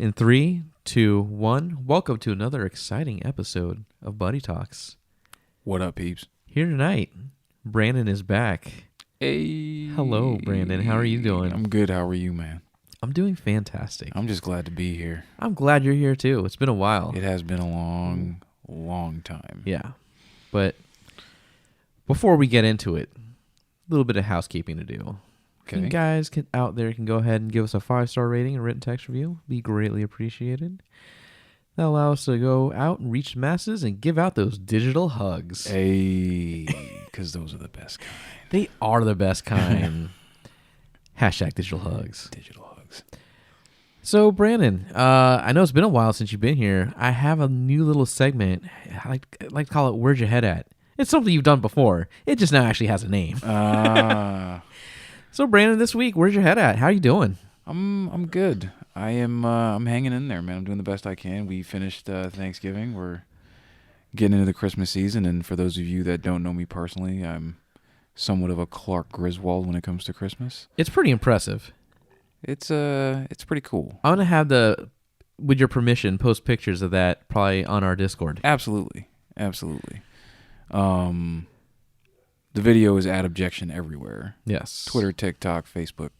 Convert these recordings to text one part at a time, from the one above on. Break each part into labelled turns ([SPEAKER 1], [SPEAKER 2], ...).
[SPEAKER 1] In 3, 2, 1, welcome to another exciting episode of Buddy Talks.
[SPEAKER 2] What up, peeps?
[SPEAKER 1] Here tonight, Brandon is back.
[SPEAKER 2] Hey.
[SPEAKER 1] Hello, Brandon. How are you doing?
[SPEAKER 2] I'm good. How are you, man?
[SPEAKER 1] I'm doing fantastic.
[SPEAKER 2] I'm just glad to be here.
[SPEAKER 1] I'm glad you're here too. It's been a while.
[SPEAKER 2] It has been a long time.
[SPEAKER 1] Yeah. But before we get into it, a little bit of housekeeping to do.
[SPEAKER 2] Okay.
[SPEAKER 1] You guys out there can go ahead and give us a 5-star rating and written text review. Be greatly appreciated. That allows us to go out and reach the masses and give out those digital hugs.
[SPEAKER 2] Hey, because those are the best kind.
[SPEAKER 1] They are the best kind. Hashtag digital hugs.
[SPEAKER 2] Digital hugs.
[SPEAKER 1] So, Brandon, I know it's been a while since you've been here. I have a new little segment. I like to call it Where's Your Head At? It's something you've done before. It just now actually has a name. So, Brandon, this week, where's your head at? How are you doing?
[SPEAKER 2] I'm good. I'm hanging in there, man. I'm doing the best I can. We finished Thanksgiving. We're getting into the Christmas season, and for those of you that don't know me personally, I'm somewhat of a Clark Griswold when it comes to Christmas.
[SPEAKER 1] It's pretty impressive.
[SPEAKER 2] It's pretty cool.
[SPEAKER 1] I'm going to have with your permission, post pictures of that probably on our Discord.
[SPEAKER 2] Absolutely. The video is at objection everywhere.
[SPEAKER 1] Yes.
[SPEAKER 2] Twitter, TikTok, Facebook.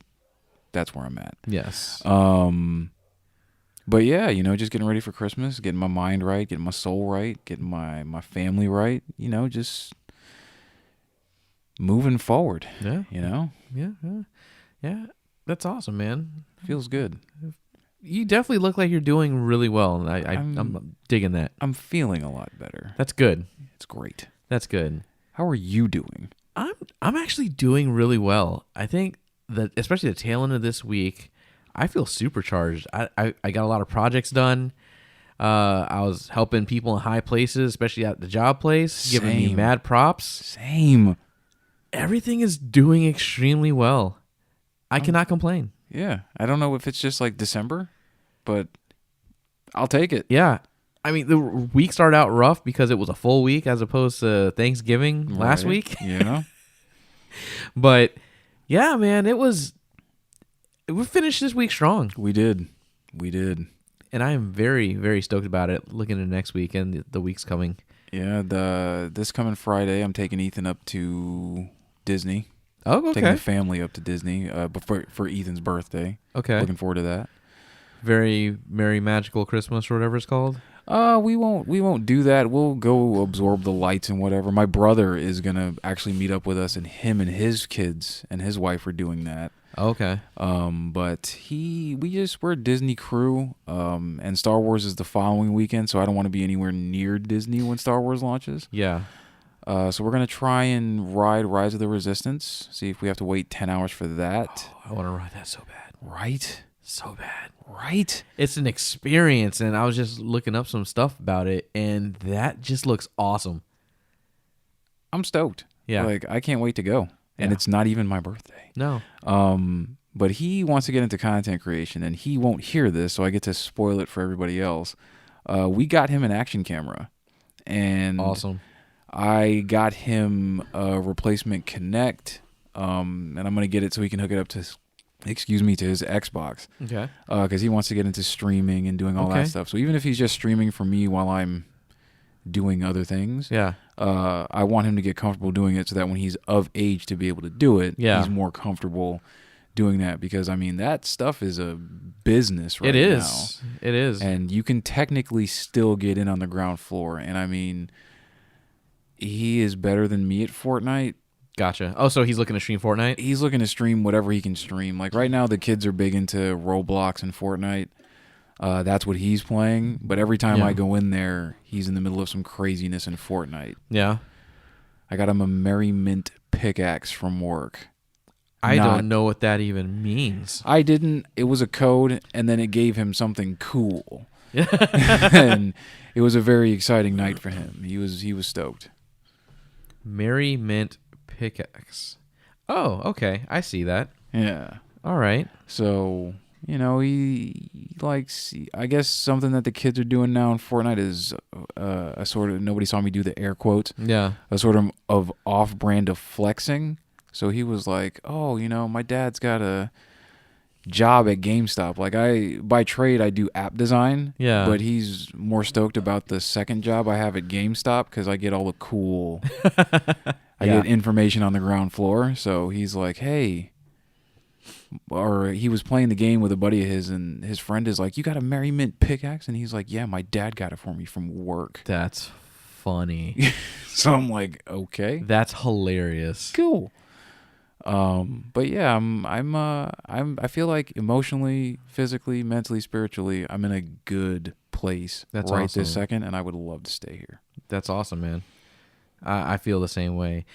[SPEAKER 2] That's where I'm at.
[SPEAKER 1] Yes.
[SPEAKER 2] But yeah, just getting ready for Christmas, getting my mind right, getting my soul right, getting my family right, just moving forward.
[SPEAKER 1] Yeah. Yeah. That's awesome, man.
[SPEAKER 2] Feels good.
[SPEAKER 1] You definitely look like you're doing really well, and I'm digging that.
[SPEAKER 2] I'm feeling a lot better.
[SPEAKER 1] That's good.
[SPEAKER 2] It's great.
[SPEAKER 1] That's good.
[SPEAKER 2] How are you doing?
[SPEAKER 1] I'm actually doing really well. I think that especially the tail end of this week, I feel supercharged. I got a lot of projects done. I was helping people in high places, especially at the job place, giving me mad props.
[SPEAKER 2] Same.
[SPEAKER 1] Everything is doing extremely well. I cannot complain.
[SPEAKER 2] Yeah. I don't know if it's just like December, but I'll take it.
[SPEAKER 1] Yeah. I mean, the week started out rough because it was a full week as opposed to Thanksgiving last week.
[SPEAKER 2] Yeah.
[SPEAKER 1] But yeah, man, we finished this week strong.
[SPEAKER 2] We did.
[SPEAKER 1] And I am very, very stoked about it, looking at next week and the weeks coming.
[SPEAKER 2] Yeah, this coming Friday, I'm taking Ethan up to Disney.
[SPEAKER 1] Oh, okay.
[SPEAKER 2] Taking the family up to Disney for Ethan's birthday.
[SPEAKER 1] Okay.
[SPEAKER 2] Looking forward to that.
[SPEAKER 1] Very Merry Magical Christmas or whatever it's called.
[SPEAKER 2] We won't do that. We'll go absorb the lights and whatever. My brother is gonna actually meet up with us, and him and his kids and his wife are doing that.
[SPEAKER 1] Okay.
[SPEAKER 2] But we're a Disney crew. And Star Wars is the following weekend, so I don't want to be anywhere near Disney when Star Wars launches.
[SPEAKER 1] Yeah.
[SPEAKER 2] So we're gonna try and ride Rise of the Resistance. See if we have to wait 10 hours for that.
[SPEAKER 1] Oh, I want to ride that so bad.
[SPEAKER 2] Right?
[SPEAKER 1] So bad.
[SPEAKER 2] Right?
[SPEAKER 1] It's an experience, and I was just looking up some stuff about it, and that just looks awesome.
[SPEAKER 2] I'm stoked.
[SPEAKER 1] Yeah.
[SPEAKER 2] Like, I can't wait to go. And it's not even my birthday.
[SPEAKER 1] No.
[SPEAKER 2] But he wants to get into content creation, and he won't hear this, so I get to spoil it for everybody else. We got him an action camera. And
[SPEAKER 1] awesome.
[SPEAKER 2] I got him a replacement Kinect, and I'm going to get it so he can hook it up to his Xbox.
[SPEAKER 1] Okay.
[SPEAKER 2] Because he wants to get into streaming and doing all that stuff. So even if he's just streaming for me while I'm doing other things, I want him to get comfortable doing it so that when he's of age to be able to do it, he's more comfortable doing that. Because, I mean, that stuff is a business right now.
[SPEAKER 1] It is.
[SPEAKER 2] And you can technically still get in on the ground floor. And, I mean, he is better than me at Fortnite.
[SPEAKER 1] Gotcha. Oh, so he's looking to stream Fortnite?
[SPEAKER 2] He's looking to stream whatever he can stream. Like right now, the kids are big into Roblox and Fortnite. That's what he's playing. But every time I go in there, he's in the middle of some craziness in Fortnite.
[SPEAKER 1] Yeah.
[SPEAKER 2] I got him a Merry Mint pickaxe from work.
[SPEAKER 1] I don't know what that even means.
[SPEAKER 2] I didn't. It was a code, and then it gave him something cool. And it was a very exciting night for him. He was stoked.
[SPEAKER 1] Merry Mint pickaxe. Oh, okay. I see that.
[SPEAKER 2] Yeah.
[SPEAKER 1] All right.
[SPEAKER 2] So, he likes, I guess something that the kids are doing now in Fortnite is a sort of, nobody saw me do the air quotes.
[SPEAKER 1] Yeah.
[SPEAKER 2] A sort of off-brand of flexing. So he was like, oh, my dad's got a job at GameStop. Like by trade, I do app design.
[SPEAKER 1] Yeah.
[SPEAKER 2] But he's more stoked about the second job I have at GameStop because I get all the cool. I get information on the ground floor. So he's like, hey. Or he was playing the game with a buddy of his, and his friend is like, you got a Merry Mint pickaxe? And he's like, yeah, my dad got it for me from work.
[SPEAKER 1] That's funny.
[SPEAKER 2] So I'm like, okay.
[SPEAKER 1] That's hilarious.
[SPEAKER 2] Cool. But yeah, I feel like emotionally, physically, mentally, spiritually, I'm in a good place awesome. This second, and I would love to stay here.
[SPEAKER 1] That's awesome, man. I feel the same way.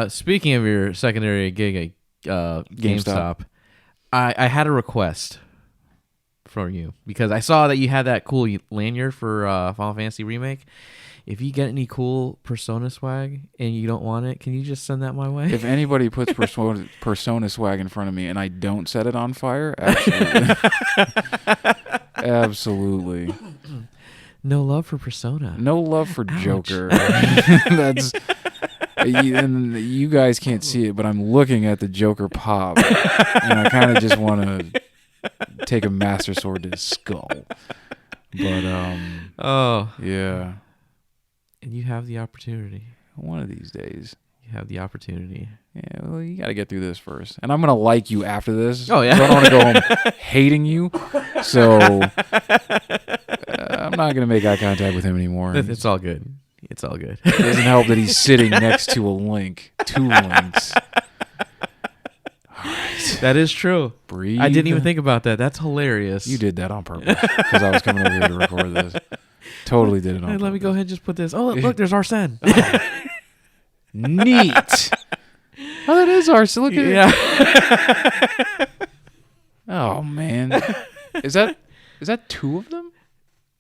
[SPEAKER 1] Speaking of your secondary gig at GameStop, I had a request from you because I saw that you had that cool lanyard for Final Fantasy Remake. If you get any cool Persona swag and you don't want it, can you just send that my way?
[SPEAKER 2] If anybody puts Persona swag in front of me and I don't set it on fire, absolutely. Absolutely.
[SPEAKER 1] No love for Persona.
[SPEAKER 2] No love for Ouch. Joker. That's and you guys can't see it, but I'm looking at the Joker pop, and I kind of just want to take a Master Sword to his skull. But yeah.
[SPEAKER 1] And you have the opportunity.
[SPEAKER 2] One of these days.
[SPEAKER 1] You have the opportunity.
[SPEAKER 2] Yeah, well, you got to get through this first. And I'm going to like you after this.
[SPEAKER 1] Oh, yeah.
[SPEAKER 2] So I don't want to go home hating you. So I'm not going to make eye contact with him anymore.
[SPEAKER 1] It's all good. It's all good.
[SPEAKER 2] It doesn't help that he's sitting next to a link. 2 links. All right.
[SPEAKER 1] That is true.
[SPEAKER 2] Breathe.
[SPEAKER 1] I didn't even think about that. That's hilarious.
[SPEAKER 2] You did that on purpose because I was coming over here to record this. Totally did it on purpose.
[SPEAKER 1] Let me go ahead and just put this. Oh, look, there's Arsene.
[SPEAKER 2] Neat. Oh, that is Arsene. Look at it. Oh, man. Is that 2 of them?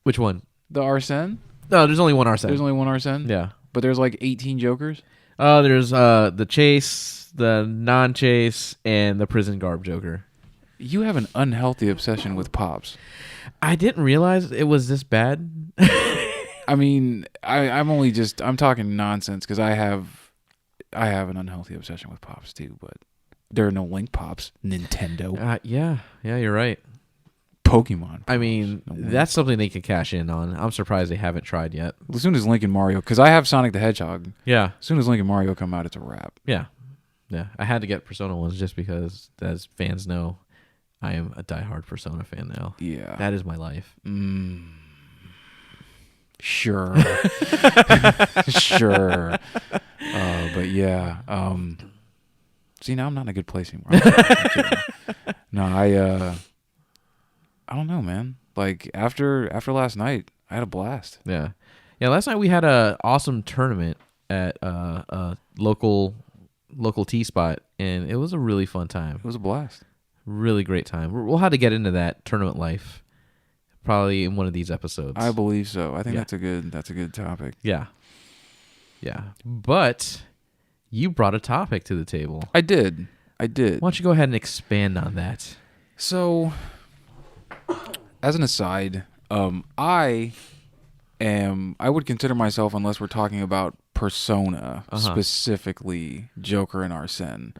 [SPEAKER 1] Which one?
[SPEAKER 2] The Arsene?
[SPEAKER 1] No, there's only one Arsene.
[SPEAKER 2] There's only one Arsene?
[SPEAKER 1] Yeah.
[SPEAKER 2] But there's like 18 Jokers?
[SPEAKER 1] There's the Chase, the non-Chase, and the prison garb Joker.
[SPEAKER 2] You have an unhealthy obsession with Pops.
[SPEAKER 1] I didn't realize it was this bad.
[SPEAKER 2] I mean, I'm talking nonsense because I have an unhealthy obsession with Pops too, but there are no Link Pops. Nintendo.
[SPEAKER 1] Yeah, you're right.
[SPEAKER 2] Pokemon.
[SPEAKER 1] I mean, that's something they can cash in on. I'm surprised they haven't tried yet.
[SPEAKER 2] As soon as Link and Mario, because I have Sonic the Hedgehog.
[SPEAKER 1] Yeah.
[SPEAKER 2] As soon as Link and Mario come out, it's a wrap.
[SPEAKER 1] Yeah. I had to get Persona ones just because, as fans know, I am a diehard Persona fan now.
[SPEAKER 2] Yeah.
[SPEAKER 1] That is my life.
[SPEAKER 2] Sure. Sure. But yeah. See, now I'm not in a good place anymore. No, I don't know, man. Like after last night, I had a blast.
[SPEAKER 1] Yeah. Last night we had a awesome tournament at a local tea spot, and it was a really fun time.
[SPEAKER 2] It was a blast.
[SPEAKER 1] Really great time. We'll have to get into that tournament life probably in one of these episodes.
[SPEAKER 2] I believe so. I think that's a good topic.
[SPEAKER 1] Yeah. But you brought a topic to the table.
[SPEAKER 2] I did.
[SPEAKER 1] Why don't you go ahead and expand on that?
[SPEAKER 2] So, as an aside, I would consider myself, unless we're talking about Persona, specifically Joker and Arsene,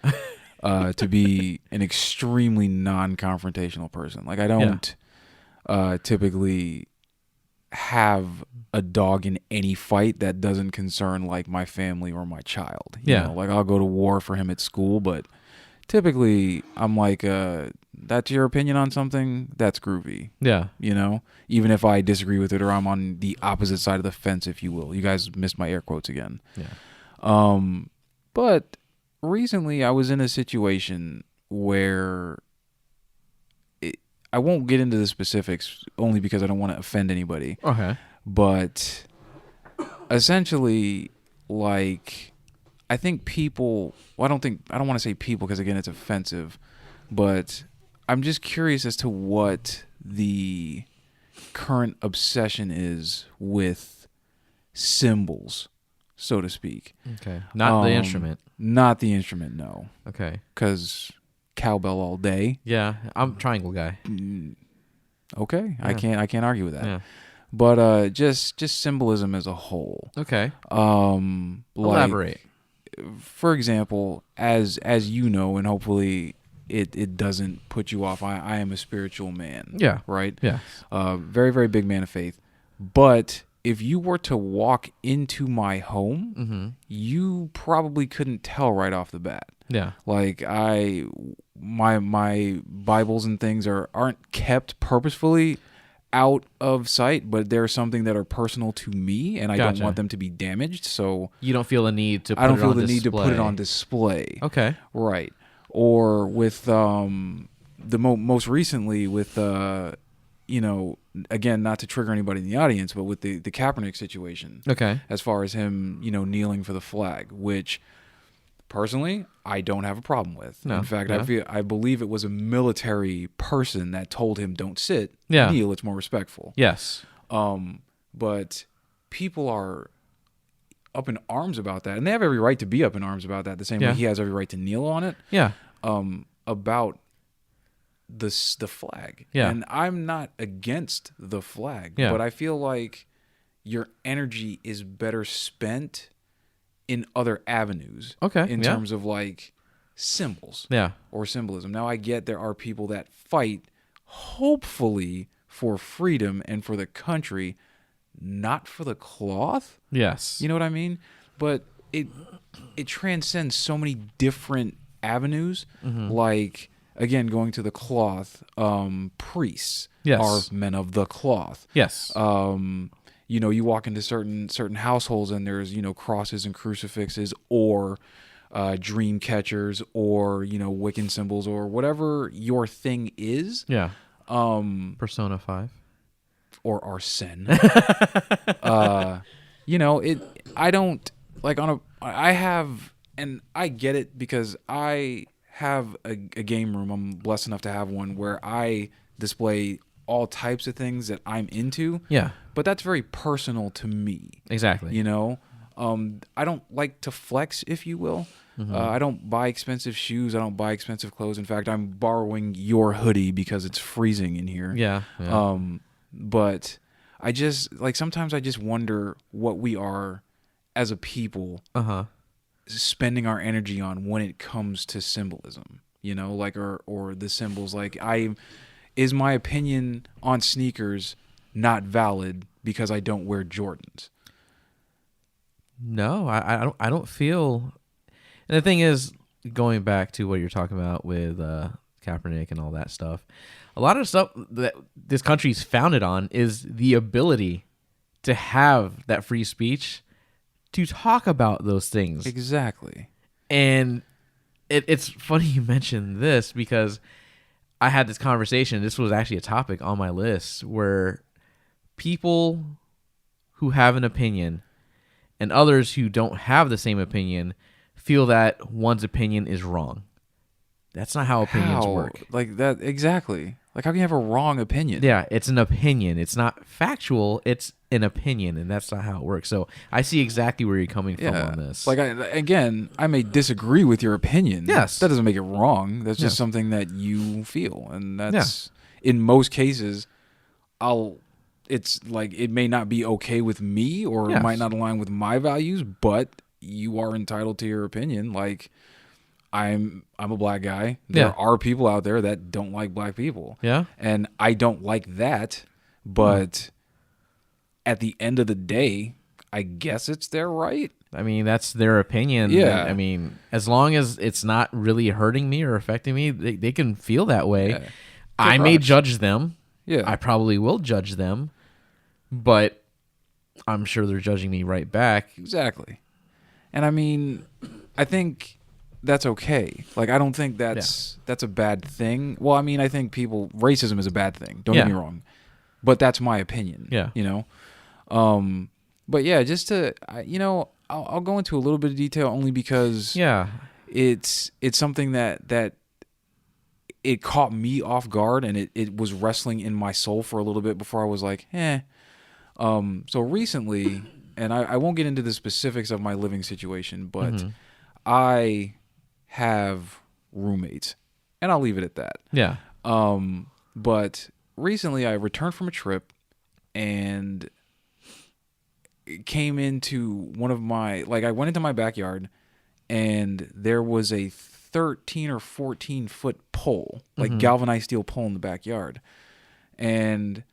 [SPEAKER 2] to be an extremely non-confrontational person. Like I don't typically have a dog in any fight that doesn't concern like my family or my child. You know? Like I'll go to war for him at school, but typically I'm like, that's your opinion on something, that's groovy. Yeah. You know, even if I disagree with it or I'm on the opposite side of the fence, if you will. You guys missed my air quotes again. Yeah. But recently I was in a situation where I won't get into the specifics only because I don't want to offend anybody. Okay. But essentially, like, I think people, I don't want to say people because again it's offensive, but I'm just curious as to what the current obsession is with symbols, so to speak. Okay.
[SPEAKER 1] Not the instrument.
[SPEAKER 2] Not the instrument, no.
[SPEAKER 1] Okay.
[SPEAKER 2] Because cowbell all day.
[SPEAKER 1] Yeah, I'm a triangle guy.
[SPEAKER 2] Okay. Yeah. I can't argue with that. Yeah. But just symbolism as a whole.
[SPEAKER 1] Okay. Elaborate.
[SPEAKER 2] For example, as you know, and hopefully it doesn't put you off. I am a spiritual man.
[SPEAKER 1] Yeah.
[SPEAKER 2] Right?
[SPEAKER 1] Yeah.
[SPEAKER 2] Very, very big man of faith. But if you were to walk into my home, you probably couldn't tell right off the bat.
[SPEAKER 1] Yeah.
[SPEAKER 2] Like my Bibles and things aren't kept purposefully out of sight, but they're something that are personal to me, and I don't want them to be damaged. So
[SPEAKER 1] you don't feel the need to.
[SPEAKER 2] I don't feel the need to put it on display.
[SPEAKER 1] Okay.
[SPEAKER 2] Right. Or with most recently with again, not to trigger anybody in the audience, but with the Kaepernick situation.
[SPEAKER 1] Okay.
[SPEAKER 2] As far as him, kneeling for the flag, which personally I don't have a problem with. No, in fact, I believe it was a military person that told him don't sit, kneel. It's more respectful.
[SPEAKER 1] Yes.
[SPEAKER 2] But people are up in arms about that, and they have every right to be up in arms about that. The same way he has every right to kneel on it.
[SPEAKER 1] Yeah.
[SPEAKER 2] About the flag.
[SPEAKER 1] Yeah.
[SPEAKER 2] And I'm not against the flag, but I feel like your energy is better spent in other avenues.
[SPEAKER 1] Okay.
[SPEAKER 2] In terms of like symbols.
[SPEAKER 1] Yeah.
[SPEAKER 2] Or symbolism. Now I get there are people that fight hopefully for freedom and for the country, not for the cloth.
[SPEAKER 1] Yes.
[SPEAKER 2] You know what I mean? But it transcends so many different avenues. Like, again, going to the cloth, priests are men of the cloth.
[SPEAKER 1] Yes.
[SPEAKER 2] You walk into certain households and there's, crosses and crucifixes or dream catchers or, Wiccan symbols or whatever your thing is.
[SPEAKER 1] Yeah. Persona 5.
[SPEAKER 2] Or Arsene. I don't like I have, and I get it because I have a game room. I'm blessed enough to have one where I display all types of things that I'm into.
[SPEAKER 1] Yeah.
[SPEAKER 2] But that's very personal to me.
[SPEAKER 1] Exactly.
[SPEAKER 2] I don't like to flex, if you will. I don't buy expensive shoes. I don't buy expensive clothes. In fact, I'm borrowing your hoodie because it's freezing in here.
[SPEAKER 1] Yeah.
[SPEAKER 2] But I just sometimes I just wonder what we are as a people spending our energy on when it comes to symbolism, or the symbols. Is my opinion on sneakers not valid because I don't wear Jordans?
[SPEAKER 1] No, I don't feel. And the thing is, going back to what you're talking about with Kaepernick and all that stuff, a lot of stuff that this country's founded on is the ability to have that free speech to talk about those things.
[SPEAKER 2] Exactly.
[SPEAKER 1] And it's funny you mentioned this because I had this conversation. This was actually a topic on my list where people who have an opinion and others who don't have the same opinion feel that one's opinion is wrong. That's not how opinions work.
[SPEAKER 2] Like that, exactly. Like, how can you have a wrong opinion?
[SPEAKER 1] Yeah, it's an opinion. It's not factual. It's an opinion, and that's not how it works. So I see exactly where you're coming from on this.
[SPEAKER 2] Like, I may disagree with your opinion.
[SPEAKER 1] Yes.
[SPEAKER 2] That doesn't make it wrong. That's just something that you feel. And that's, in most cases, it's like, it may not be okay with me or it might not align with my values, but you are entitled to your opinion. Like, I'm a black guy. There are people out there that don't like black people. Yeah. And I don't like that, but at the end of the day, I guess it's their right.
[SPEAKER 1] I mean, that's their opinion.
[SPEAKER 2] Yeah.
[SPEAKER 1] I mean, as long as it's not really hurting me or affecting me, they can feel that way. Yeah. I may judge them. Yeah. I probably will judge them, but I'm sure they're judging me right back.
[SPEAKER 2] Exactly. And I mean, I think that's okay. Like, I don't think that's a bad thing. Well, I mean, I think racism is a bad thing. Don't get me wrong. But that's my opinion. Yeah. But yeah, just to, I'll go into a little bit of detail only because it's something that it caught me off guard and it was wrestling in my soul for a little bit before I was like, So recently, and I won't get into the specifics of my living situation, but I have roommates, and I'll leave it at that. Yeah. But recently I returned from a trip and came into one of my, I went into my backyard and there was a 13 or 14 foot pole, like galvanized steel pole in the backyard. And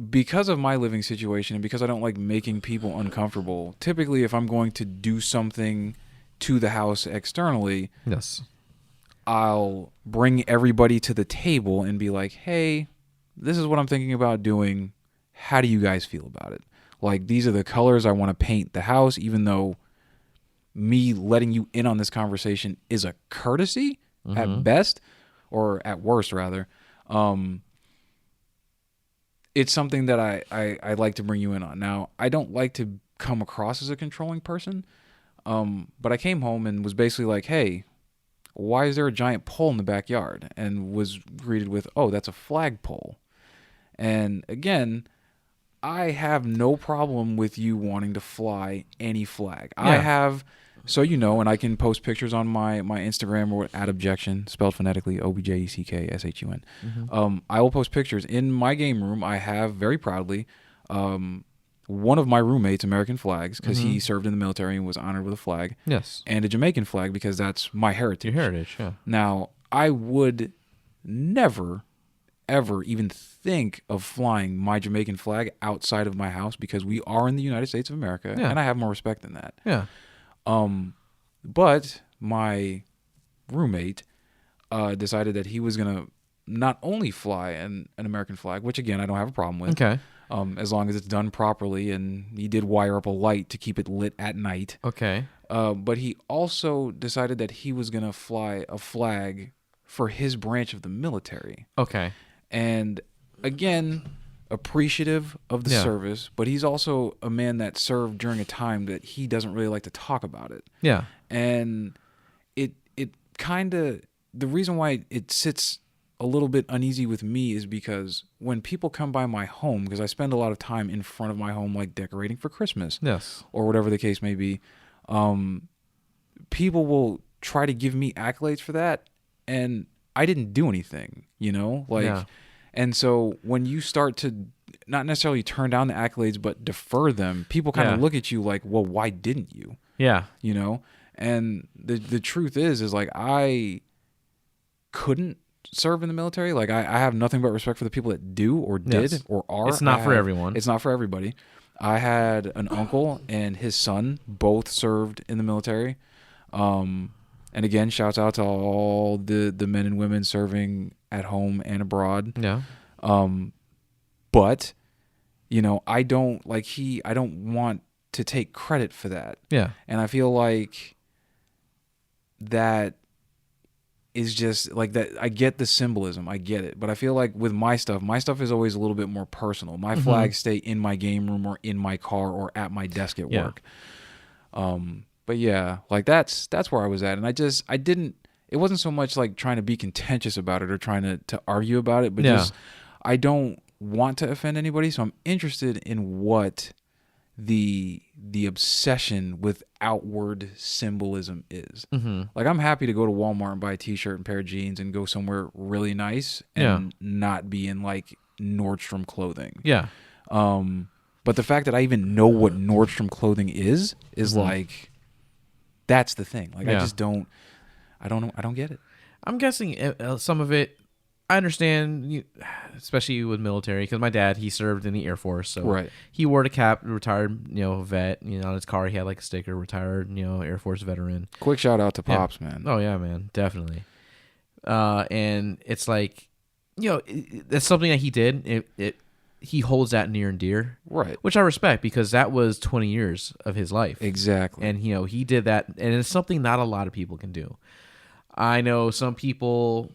[SPEAKER 2] because of my living situation and because I don't like making people uncomfortable, typically if I'm going to do something to the house externally,
[SPEAKER 1] yes,
[SPEAKER 2] I'll bring everybody to the table and be like, hey, this is what I'm thinking about doing. How do you guys feel about it? Like, these are the colors I want to paint the house, even though me letting you in on this conversation is a courtesy at best, or at worst, rather. It's something that I like to bring you in on. Now, I don't like to come across as a controlling person, but I came home and was basically like, hey, why is there a giant pole in the backyard? And was greeted with, oh, that's a flagpole. And again, I have no problem with you wanting to fly any flag. Yeah. I have, so you know, and I can post pictures on my Instagram or at objection, spelled phonetically, OBJECKSHUN. I will post pictures. In my game room, I have very proudly one of my roommates' American flags, because he served in the military and was honored with a flag.
[SPEAKER 1] Yes.
[SPEAKER 2] And a Jamaican flag, because that's my heritage.
[SPEAKER 1] Your heritage, yeah.
[SPEAKER 2] Now, I would never, ever even think of flying my Jamaican flag outside of my house, because we are in the United States of America, and I have more respect than that.
[SPEAKER 1] Yeah.
[SPEAKER 2] But my roommate decided that he was going to not only fly an American flag, which again, I don't have a problem with.
[SPEAKER 1] Okay.
[SPEAKER 2] As long as it's done properly, and he did wire up a light to keep it lit at night.
[SPEAKER 1] Okay.
[SPEAKER 2] But he also decided that he was going to fly a flag for his branch of the military.
[SPEAKER 1] Okay.
[SPEAKER 2] And again, appreciative of the service, but he's also a man that served during a time that he doesn't really like to talk about it.
[SPEAKER 1] Yeah.
[SPEAKER 2] And it kind of, the reason why it sits a little bit uneasy with me is because when people come by my home, because I spend a lot of time in front of my home, like decorating for Christmas,
[SPEAKER 1] yes, or
[SPEAKER 2] whatever the case may be, people will try to give me accolades for that, and I didn't do anything, you know, like, and so when you start to not necessarily turn down the accolades but defer them, people kind of look at you like, well, why didn't you?
[SPEAKER 1] Yeah,
[SPEAKER 2] you know, and the truth is like, I couldn't serve in the military. Like, I have nothing but respect for the people that do or did or are.
[SPEAKER 1] It's not for everyone.
[SPEAKER 2] It's not for everybody. I had an uncle and his son both served in the military. And again, shouts out to all the men and women serving at home and abroad.
[SPEAKER 1] Yeah.
[SPEAKER 2] But you know, I don't want to take credit for that.
[SPEAKER 1] Yeah.
[SPEAKER 2] And I feel like that is just like that. I get the symbolism, I get it, but I feel like with my stuff is always a little bit more personal. My flags stay in my game room or in my car or at my desk at work. But yeah, like that's where I was at, and I didn't. It wasn't so much like trying to be contentious about it or trying to argue about it, but just I don't want to offend anybody, so I'm interested in what the obsession with outward symbolism is. Like, I'm happy to go to Walmart and buy a t-shirt and pair of jeans and go somewhere really nice and not be in like Nordstrom clothing. But the fact that I even know what Nordstrom clothing is like, that's the thing. Like, I just don't know. I don't get it.
[SPEAKER 1] I'm guessing some of it, I understand, especially with military, because my dad, he served in the Air Force, so he wore the cap, retired, vet. On his car he had like a sticker, retired, Air Force veteran.
[SPEAKER 2] Quick shout out to Pops, man.
[SPEAKER 1] Oh yeah, man, definitely. And it's like, that's something that he did. He holds that near and dear,
[SPEAKER 2] right? Which
[SPEAKER 1] I respect, because that was 20 years of his life,
[SPEAKER 2] exactly.
[SPEAKER 1] And he did that, and it's something not a lot of people can do. I know some people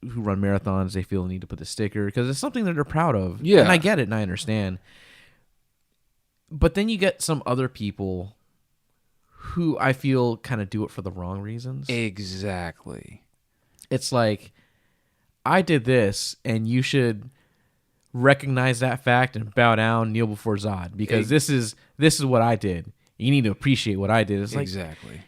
[SPEAKER 1] who run marathons, they feel the need to put the sticker because it's something that they're proud of. Yeah. And I get it and I understand. But then you get some other people who I feel kind of do it for the wrong reasons.
[SPEAKER 2] Exactly.
[SPEAKER 1] It's like, I did this and you should recognize that fact and bow down, kneel before Zod, because this is what I did. You need to appreciate what I did. It's like,
[SPEAKER 2] exactly.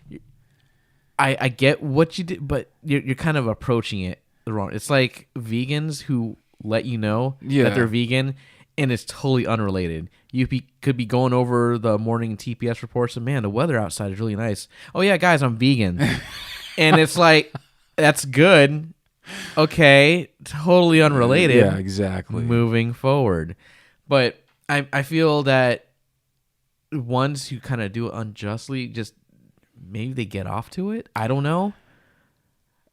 [SPEAKER 1] I get what you did, but you're kind of approaching it wrong. It's like vegans who let you know that they're vegan, and it's totally unrelated. You could be going over the morning TPS reports, and man, the weather outside is really nice. Oh yeah, guys, I'm vegan. And it's like, that's good. Okay, totally unrelated.
[SPEAKER 2] Yeah, exactly.
[SPEAKER 1] Moving forward. But I feel that ones who kind of do it unjustly, just maybe they get off to it. I don't know.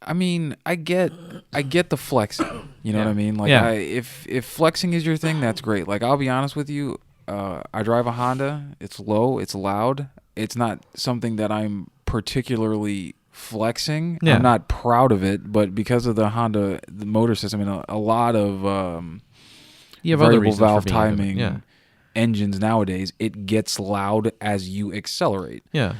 [SPEAKER 2] I mean, I get the flexing. You know what I mean? Like, if flexing is your thing, that's great. Like, I'll be honest with you. I drive a Honda. It's low. It's loud. It's not something that I'm particularly flexing. I'm not proud of it, but because of the Honda, the motor system, and a lot of variable valve timing engines nowadays, it gets loud as you accelerate.
[SPEAKER 1] Yeah.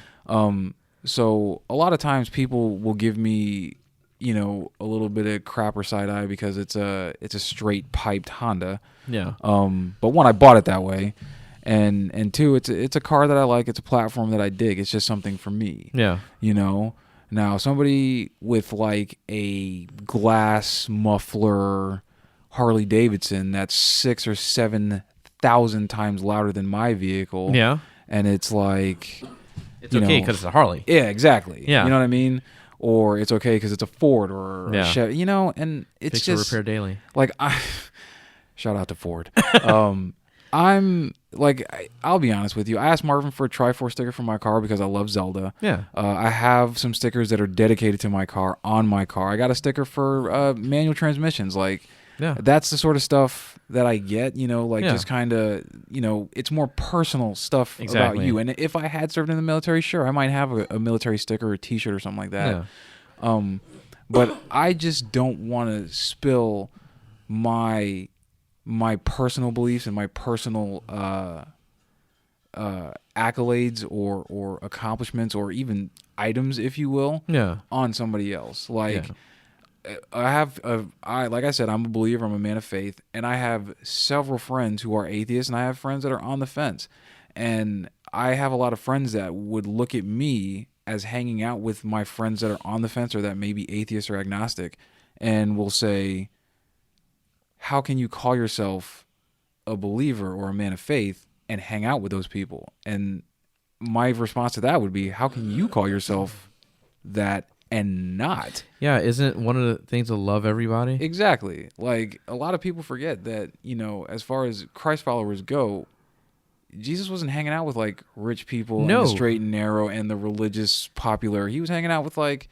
[SPEAKER 2] So a lot of times people will give me, a little bit of crap or side eye because it's a straight piped Honda.
[SPEAKER 1] Yeah.
[SPEAKER 2] But one, I bought it that way, and two, it's a car that I like. It's a platform that I dig. It's just something for me.
[SPEAKER 1] Yeah.
[SPEAKER 2] Now somebody with like a glass muffler Harley Davidson that's 6,000 or 7,000 times louder than my vehicle.
[SPEAKER 1] Yeah.
[SPEAKER 2] And it's like,
[SPEAKER 1] it's okay because it's a Harley.
[SPEAKER 2] Yeah, exactly.
[SPEAKER 1] Yeah.
[SPEAKER 2] You know what I mean? Or it's okay because it's a Ford or a Chevy, and it's
[SPEAKER 1] Fix or
[SPEAKER 2] just
[SPEAKER 1] repair daily.
[SPEAKER 2] Like, shout out to Ford. I'm like, I'll be honest with you. I asked Marvin for a Triforce sticker for my car because I love Zelda.
[SPEAKER 1] Yeah.
[SPEAKER 2] I have some stickers that are dedicated to my car on my car. I got a sticker for manual transmissions. Like, that's the sort of stuff that I get, just kind of, it's more personal stuff about you. And if I had served in the military, sure, I might have a military sticker or a T-shirt or something like that. Yeah. But I just don't want to spill my personal beliefs and my personal accolades or accomplishments or even items, if you will, on somebody else. Like, like I said, I'm a believer. I'm a man of faith, and I have several friends who are atheists, and I have friends that are on the fence. And I have a lot of friends that would look at me as hanging out with my friends that are on the fence or that may be atheist or agnostic, and will say, how can you call yourself a believer or a man of faith and hang out with those people? And my response to that would be, how can you call yourself that and not?
[SPEAKER 1] Yeah, isn't one of the things to love everybody?
[SPEAKER 2] Exactly. Like, a lot of people forget that, as far as Christ followers go, Jesus wasn't hanging out with like rich people and the straight and narrow and the religious popular. He was hanging out with like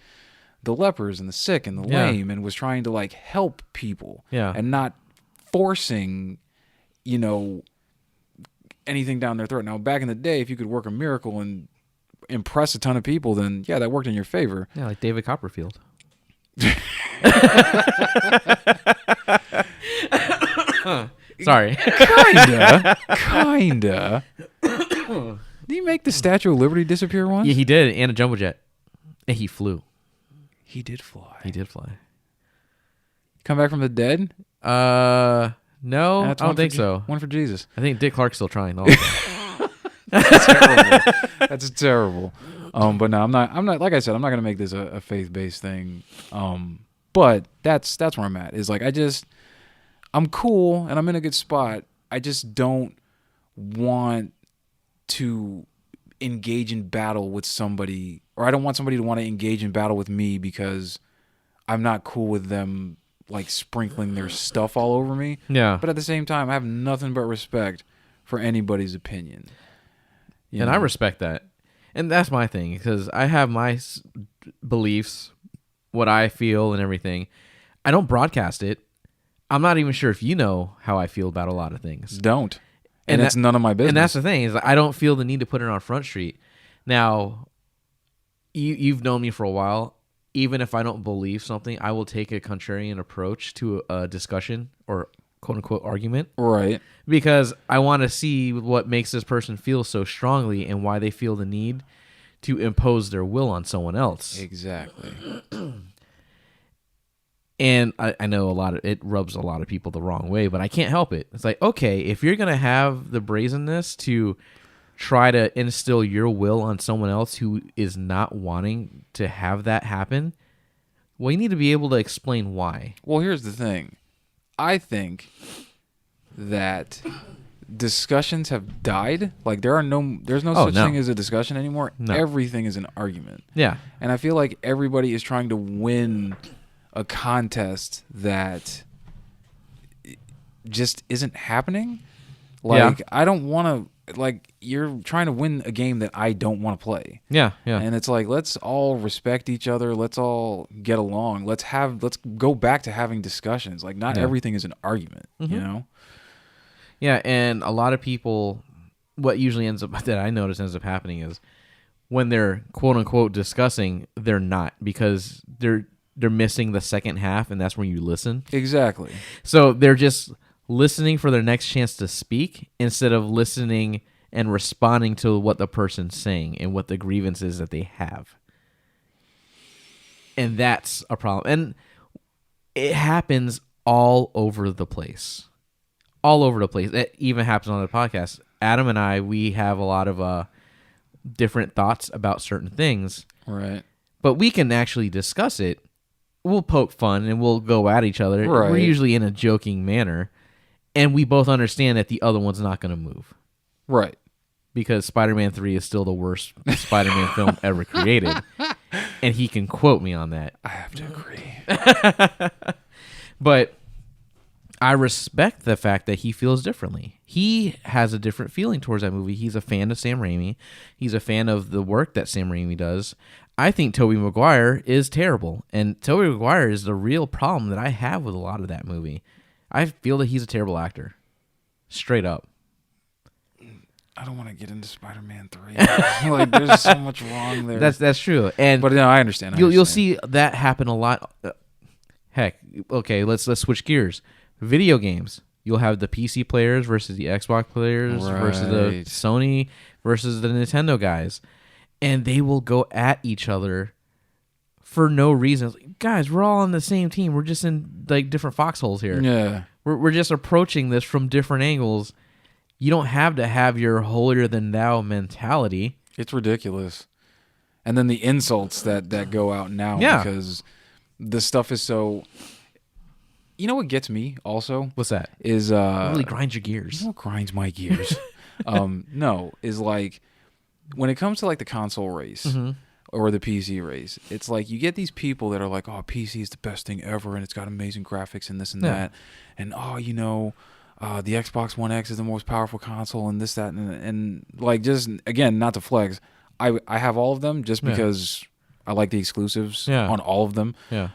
[SPEAKER 2] the lepers and the sick and the lame, and was trying to like help people, and not forcing, anything down their throat. Now, back in the day, if you could work a miracle and impress a ton of people, then that worked in your favor.
[SPEAKER 1] Yeah, like David Copperfield. Sorry.
[SPEAKER 2] Kinda. Did he make the Statue of Liberty disappear once?
[SPEAKER 1] Yeah, he did, and a jumbo jet. And he flew.
[SPEAKER 2] He did fly.
[SPEAKER 1] Come
[SPEAKER 2] back from the dead?
[SPEAKER 1] No, I don't think so.
[SPEAKER 2] One for Jesus.
[SPEAKER 1] I think Dick Clark's still trying.
[SPEAKER 2] That's terrible. That's terrible. But no, I'm not. Like I said, I'm not gonna make this a faith-based thing. But that's where I'm at. Is like, I'm cool and I'm in a good spot. I just don't want to engage in battle with somebody, or I don't want somebody to want to engage in battle with me because I'm not cool with them like sprinkling their stuff all over me.
[SPEAKER 1] Yeah.
[SPEAKER 2] But at the same time, I have nothing but respect for anybody's opinion.
[SPEAKER 1] And I respect that. And that's my thing, because I have my beliefs, what I feel and everything. I don't broadcast it. I'm not even sure if you know how I feel about a lot of things.
[SPEAKER 2] Don't. And it's none of my business.
[SPEAKER 1] And that's the thing, is I don't feel the need to put it on Front Street. Now, you've known me for a while. Even if I don't believe something, I will take a contrarian approach to a discussion or quote-unquote argument.
[SPEAKER 2] Right.
[SPEAKER 1] Because I want to see what makes this person feel so strongly and why they feel the need to impose their will on someone else.
[SPEAKER 2] Exactly.
[SPEAKER 1] And I know it rubs a lot of people the wrong way, but I can't help it. It's like, okay, if you're going to have the brazenness to try to instill your will on someone else who is not wanting to have that happen, well, you need to be able to explain why.
[SPEAKER 2] Well, here's the thing. I think that discussions have died. Like there's no such thing as a discussion anymore. No. Everything is an argument.
[SPEAKER 1] Yeah.
[SPEAKER 2] And I feel like everybody is trying to win a contest that just isn't happening. Like I don't want to. Like you're trying to win a game that I don't want to play.
[SPEAKER 1] Yeah, yeah.
[SPEAKER 2] And it's like let's all respect each other. Let's all get along. Let's go back to having discussions. Like not everything is an argument. You know.
[SPEAKER 1] Yeah, and a lot of people, what usually ends up that I notice ends up happening is when they're quote unquote discussing, they're not because they're missing the second half, and that's when you listen.
[SPEAKER 2] Exactly.
[SPEAKER 1] So they're just listening for their next chance to speak instead of listening and responding to what the person's saying and what the grievance is that they have. And that's a problem. And it happens all over the place. All over the place. It even happens on the podcast. Adam and I, we have a lot of different thoughts about certain things.
[SPEAKER 2] Right.
[SPEAKER 1] But we can actually discuss it. We'll poke fun and we'll go at each other.
[SPEAKER 2] Right.
[SPEAKER 1] We're usually in a joking manner. And we both understand that the other one's not going to move.
[SPEAKER 2] Right.
[SPEAKER 1] Because Spider-Man 3 is still the worst Spider-Man film ever created. And he can quote me on that.
[SPEAKER 2] I have to agree.
[SPEAKER 1] But I respect the fact that he feels differently. He has a different feeling towards that movie. He's a fan of Sam Raimi. He's a fan of the work that Sam Raimi does. I think Tobey Maguire is terrible. And Tobey Maguire is the real problem that I have with a lot of that movie. I feel that he's a terrible actor. Straight up.
[SPEAKER 2] I don't want to get into Spider-Man 3. Like, there's so much wrong there.
[SPEAKER 1] That's true. But
[SPEAKER 2] no, I understand.
[SPEAKER 1] You'll see that happen a lot. Heck, okay, let's switch gears. Video games. You'll have the PC players versus the Xbox players versus the Sony versus the Nintendo guys. And they will go at each other for no reason. Like, guys, we're all on the same team. We're just in like different foxholes here.
[SPEAKER 2] Yeah.
[SPEAKER 1] We're just approaching this from different angles. You don't have to have your holier than thou mentality.
[SPEAKER 2] It's ridiculous. And then the insults that go out now because the stuff is so. You know what gets me also?
[SPEAKER 1] What's that?
[SPEAKER 2] Is
[SPEAKER 1] it really grinds your gears.
[SPEAKER 2] You know what grinds my gears? No, is like when it comes to like the console race or the PC race, it's like you get these people that are like, oh, PC is the best thing ever and it's got amazing graphics and this and that. And the Xbox One X is the most powerful console and this, that, and like just, again, not to flex, I have all of them just because I like the exclusives on all of them.
[SPEAKER 1] Yeah.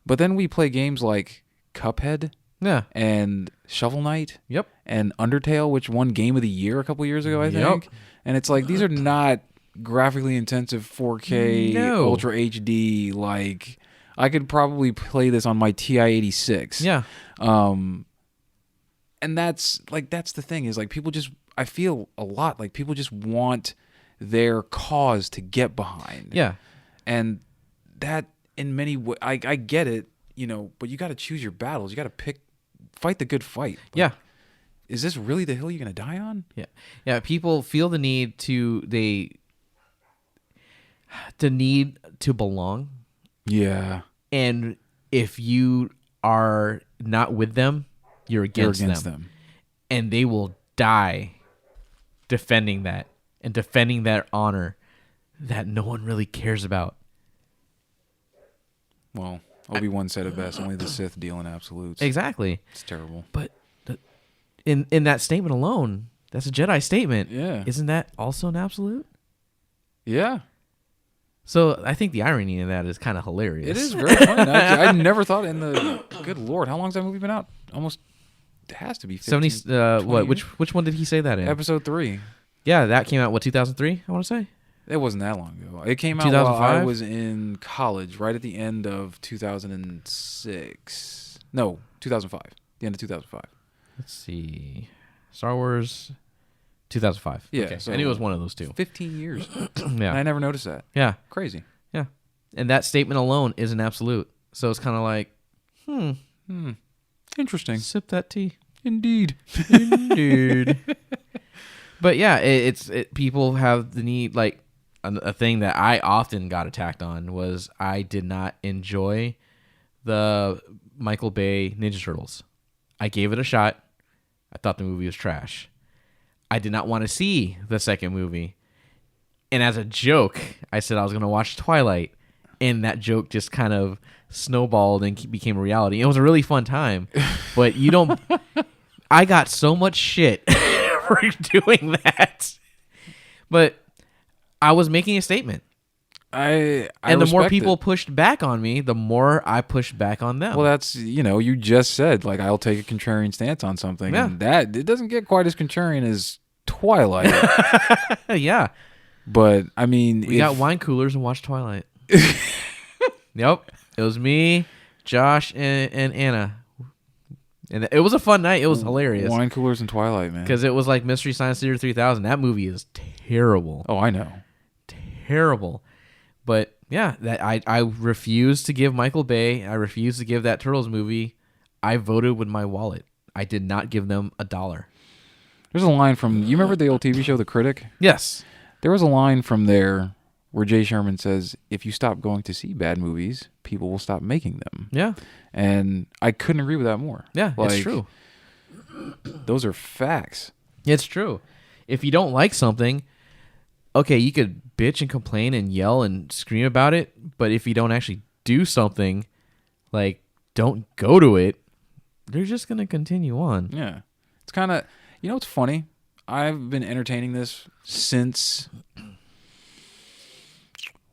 [SPEAKER 2] But then we play games like Cuphead and Shovel Knight and Undertale, which won Game of the Year a couple years ago, I think. And it's like, these are not graphically intensive 4K Ultra HD. Like, I could probably play this on my TI-86.
[SPEAKER 1] Yeah.
[SPEAKER 2] And that's the thing is like people just, I feel a lot like people just want their cause to get behind.
[SPEAKER 1] Yeah.
[SPEAKER 2] And that in many ways, I get it, but you got to choose your battles. You got to fight the good fight. Like, is this really the hill you're going to die on?
[SPEAKER 1] Yeah. Yeah. People feel the need to belong.
[SPEAKER 2] Yeah.
[SPEAKER 1] And if you are not with them, you're against them. And they will die defending that and defending that honor that no one really cares about.
[SPEAKER 2] Well, Obi-Wan said it best, only the Sith deal in absolutes.
[SPEAKER 1] Exactly.
[SPEAKER 2] It's terrible.
[SPEAKER 1] But in that statement alone, that's a Jedi statement.
[SPEAKER 2] Yeah.
[SPEAKER 1] Isn't that also an absolute?
[SPEAKER 2] Yeah.
[SPEAKER 1] So I think the irony in that is kind of hilarious.
[SPEAKER 2] It is very funny. I never thought in the... Good Lord, how long has that movie been out? Almost... It has to be 15,
[SPEAKER 1] 70. What? Which one did he say that in?
[SPEAKER 2] Episode 3.
[SPEAKER 1] Yeah, that came out 2003. I want to say.
[SPEAKER 2] It wasn't that long ago. It came out while I was in college, right at the end of 2006. No, 2005. The end of 2005.
[SPEAKER 1] Let's see. Star Wars, 2005.
[SPEAKER 2] Yeah,
[SPEAKER 1] okay.
[SPEAKER 2] so
[SPEAKER 1] I knew it was one of those two.
[SPEAKER 2] 15 years.
[SPEAKER 1] Yeah,
[SPEAKER 2] and I never noticed that.
[SPEAKER 1] Yeah,
[SPEAKER 2] crazy.
[SPEAKER 1] Yeah, and that statement alone is an absolute. So it's kind of like,
[SPEAKER 2] interesting.
[SPEAKER 1] Sip that tea.
[SPEAKER 2] Indeed.
[SPEAKER 1] But yeah, it's people have the need, like a thing that I often got attacked on was I did not enjoy the Michael Bay Ninja Turtles. I gave it a shot. I thought the movie was trash. I did not want to see the second movie. And as a joke, I said I was going to watch Twilight. And that joke just kind of snowballed and became a reality. It was a really fun time. But you don't... I got so much shit for doing that. But I was making a statement.
[SPEAKER 2] And
[SPEAKER 1] the more people pushed back on me, the more I pushed back on them.
[SPEAKER 2] Well, that's, you just said, like, I'll take a contrarian stance on something.
[SPEAKER 1] Yeah.
[SPEAKER 2] And that, it doesn't get quite as contrarian as Twilight.
[SPEAKER 1] Yeah.
[SPEAKER 2] But, I mean...
[SPEAKER 1] We got wine coolers and watched Twilight. Yep. It was me, Josh, and Anna. And it was a fun night. It was hilarious.
[SPEAKER 2] Wine coolers and Twilight, man.
[SPEAKER 1] Because it was like Mystery Science Theater 3000. That movie is terrible.
[SPEAKER 2] Oh, I know.
[SPEAKER 1] Terrible. But yeah, that I refused to give Michael Bay. I refused to give that Turtles movie. I voted with my wallet. I did not give them $1.
[SPEAKER 2] There's a line from... You remember the old TV show, The Critic?
[SPEAKER 1] Yes.
[SPEAKER 2] There was a line from there where Jay Sherman says, if you stop going to see bad movies, people will stop making them.
[SPEAKER 1] Yeah.
[SPEAKER 2] And I couldn't agree with that more.
[SPEAKER 1] Yeah, it's true.
[SPEAKER 2] Those are facts.
[SPEAKER 1] It's true. If you don't like something, okay, you could bitch and complain and yell and scream about it, but if you don't actually do something, like don't go to it, they're just going to continue on.
[SPEAKER 2] Yeah. It's kind of... what's funny? I've been entertaining this since...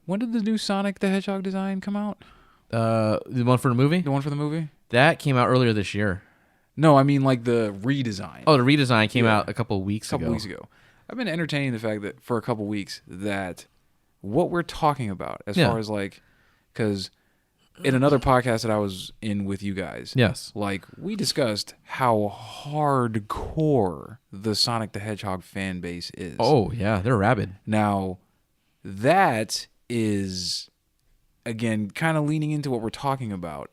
[SPEAKER 2] When did the new Sonic the Hedgehog design come out?
[SPEAKER 1] The one for the movie?
[SPEAKER 2] The one for the movie?
[SPEAKER 1] That came out earlier this year.
[SPEAKER 2] No, I mean like the redesign.
[SPEAKER 1] Oh, the redesign came out a couple weeks ago.
[SPEAKER 2] I've been entertaining the fact that for a couple weeks that what we're talking about as far as like... Because in another podcast that I was in with you guys...
[SPEAKER 1] Yes.
[SPEAKER 2] Like, we discussed how hardcore the Sonic the Hedgehog fan base is.
[SPEAKER 1] Oh, yeah. They're rabid.
[SPEAKER 2] Now, that... is, again, kind of leaning into what we're talking about.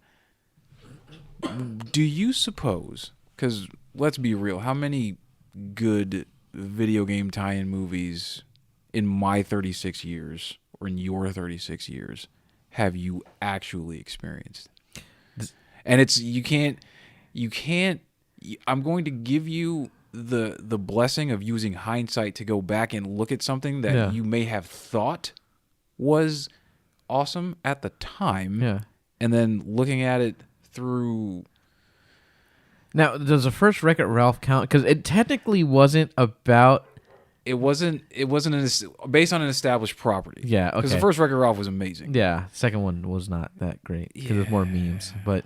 [SPEAKER 2] Do you suppose, because let's be real, how many good video game tie-in movies in my 36 years or in your 36 years have you actually experienced? And it's, you can't, I'm going to give you the blessing of using hindsight to go back and look at something that you may have thought was awesome at the time, and then looking at it through...
[SPEAKER 1] Now, does the first Wreck-It Ralph count? Because it technically wasn't about...
[SPEAKER 2] It wasn't based on an established property.
[SPEAKER 1] Yeah, okay.
[SPEAKER 2] Because the first Wreck-It Ralph was amazing.
[SPEAKER 1] Yeah, the second one was not that great because there's more memes. But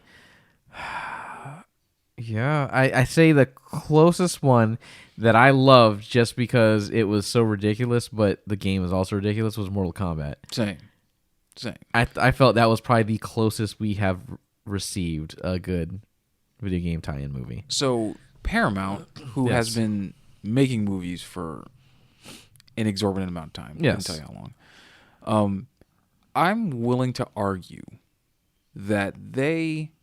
[SPEAKER 1] yeah, I say the closest one that I loved just because it was so ridiculous, but the game is also ridiculous, was Mortal Kombat.
[SPEAKER 2] Same.
[SPEAKER 1] I felt that was probably the closest we have received a good video game tie-in movie.
[SPEAKER 2] So Paramount, who has been making movies for an exorbitant amount of time, I can tell you how long, I'm willing to argue that they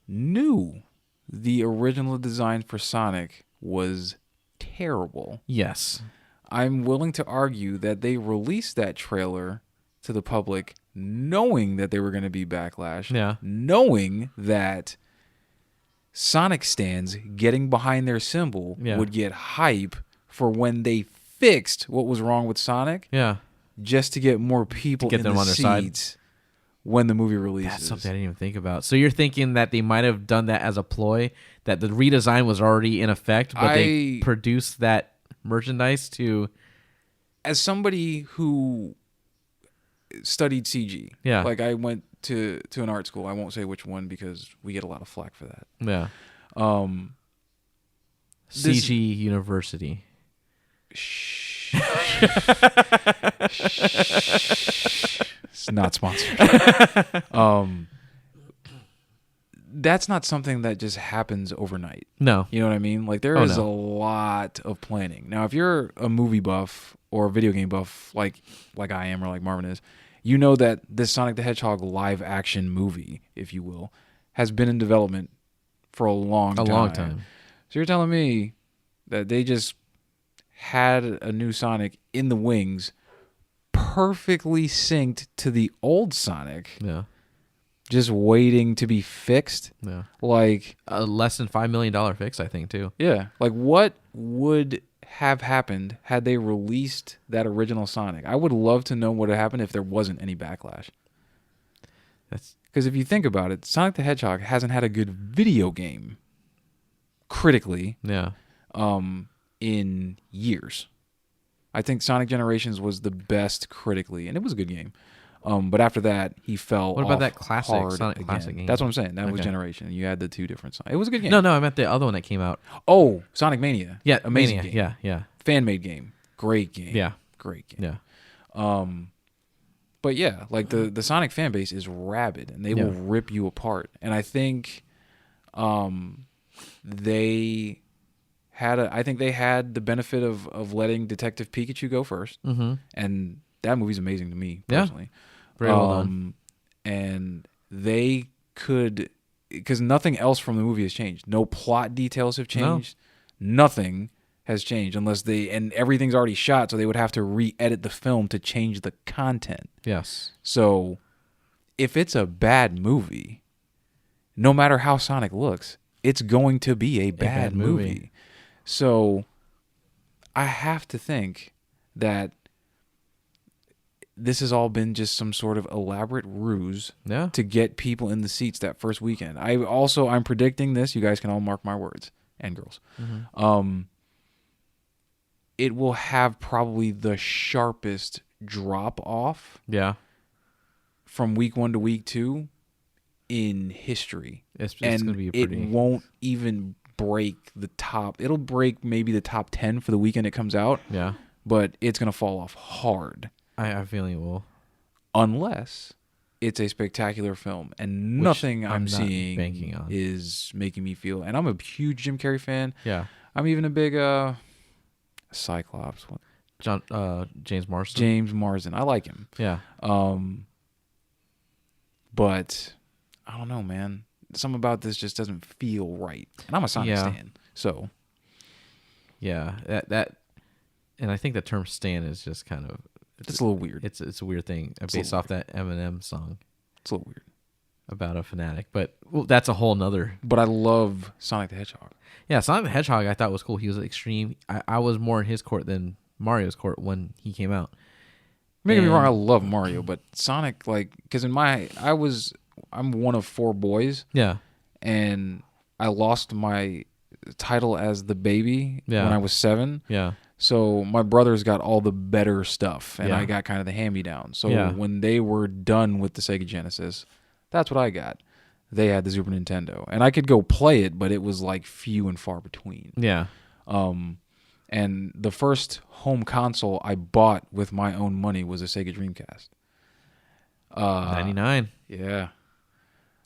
[SPEAKER 2] knew the original design for Sonic was terrible.
[SPEAKER 1] Yes.
[SPEAKER 2] I'm willing to argue that they released that trailer to the public knowing that there were going to be backlash, knowing that Sonic stands getting behind their symbol would get hype for when they fixed what was wrong with Sonic, just to get more people in the seats when the movie releases.
[SPEAKER 1] That's something I didn't even think about. So you're thinking that they might have done that as a ploy, that the redesign was already in effect, but they produced that merchandise to...
[SPEAKER 2] As somebody who studied CG, like I went to an art school. I won't say which one because we get a lot of flack for that.
[SPEAKER 1] Yeah. CG University.
[SPEAKER 2] Shh. It's not sponsored. That's not something that just happens overnight.
[SPEAKER 1] No.
[SPEAKER 2] You know what I mean? Like there is a lot of planning. Now, if you're a movie buff or a video game buff like I am or like Marvin is, you know that this Sonic the Hedgehog live action movie, if you will, has been in development for a long time. So you're telling me that they just had a new Sonic in the wings, perfectly synced to the old Sonic.
[SPEAKER 1] Yeah.
[SPEAKER 2] just waiting to be fixed.
[SPEAKER 1] Yeah.
[SPEAKER 2] Like
[SPEAKER 1] a less than $5 million fix, I think, too.
[SPEAKER 2] Yeah. Like, what would have happened had they released that original Sonic? I would love to know what would have happened if there wasn't any backlash. Because if you think about it, Sonic the Hedgehog hasn't had a good video game critically in years. I think Sonic Generations was the best critically, and it was a good game. But after that, he fell.
[SPEAKER 1] What about that classic
[SPEAKER 2] Sonic
[SPEAKER 1] again. Classic game?
[SPEAKER 2] That's what I'm saying. That was Generation. You had the two different Sonic. It was a good game.
[SPEAKER 1] No, I meant the other one that came out.
[SPEAKER 2] Oh, Sonic Mania.
[SPEAKER 1] Yeah,
[SPEAKER 2] amazing
[SPEAKER 1] Mania.
[SPEAKER 2] game.
[SPEAKER 1] Yeah.
[SPEAKER 2] Fan-made game. Great game.
[SPEAKER 1] Yeah.
[SPEAKER 2] Great game.
[SPEAKER 1] Yeah.
[SPEAKER 2] But yeah, like the Sonic fan base is rabid, and they will rip you apart. And I think, they had the benefit of letting Detective Pikachu go first, and that movie's amazing to me personally.
[SPEAKER 1] Very well done.
[SPEAKER 2] And they could, because nothing else from the movie has changed. No plot details have changed. No. Nothing has changed and everything's already shot, so they would have to re-edit the film to change the content.
[SPEAKER 1] Yes.
[SPEAKER 2] So if it's a bad movie, no matter how Sonic looks, it's going to be a bad movie. So I have to think that this has all been just some sort of elaborate ruse to get people in the seats that first weekend. I'm predicting this. You guys can all mark my words, and girls. It will have probably the sharpest drop off from week 1 to week 2 in history.
[SPEAKER 1] It's going to be
[SPEAKER 2] it won't even break the top. It'll break maybe the top 10 for the weekend it comes out.
[SPEAKER 1] Yeah.
[SPEAKER 2] But it's going to fall off hard.
[SPEAKER 1] I have a feeling it will.
[SPEAKER 2] Unless it's a spectacular film. And nothing I'm seeing is making me feel. And I'm a huge Jim Carrey fan.
[SPEAKER 1] Yeah.
[SPEAKER 2] I'm even a big Cyclops.
[SPEAKER 1] James Marsden.
[SPEAKER 2] James Marsden. I like him.
[SPEAKER 1] Yeah.
[SPEAKER 2] But I don't know, man. Something about this just doesn't feel right. And I'm a Sonic stan. So.
[SPEAKER 1] Yeah. That and I think the term stan is just kind of
[SPEAKER 2] it's a little weird.
[SPEAKER 1] It's a weird thing based off that Eminem song.
[SPEAKER 2] It's a little weird.
[SPEAKER 1] About a fanatic. But that's a whole nother.
[SPEAKER 2] But I love Sonic the Hedgehog.
[SPEAKER 1] Yeah, Sonic the Hedgehog I thought was cool. He was extreme. I was more in his court than Mario's court when he came out.
[SPEAKER 2] Don't get me wrong, I love Mario, but Sonic, like, because I'm one of 4 boys.
[SPEAKER 1] Yeah.
[SPEAKER 2] And I lost my title as the baby when I was 7.
[SPEAKER 1] Yeah.
[SPEAKER 2] So my brothers got all the better stuff, and I got kind of the hand-me-down. So when they were done with the Sega Genesis, that's what I got. They had the Super Nintendo, and I could go play it, but it was like few and far between.
[SPEAKER 1] Yeah.
[SPEAKER 2] And the first home console I bought with my own money was a Sega Dreamcast.
[SPEAKER 1] 99.
[SPEAKER 2] Yeah. I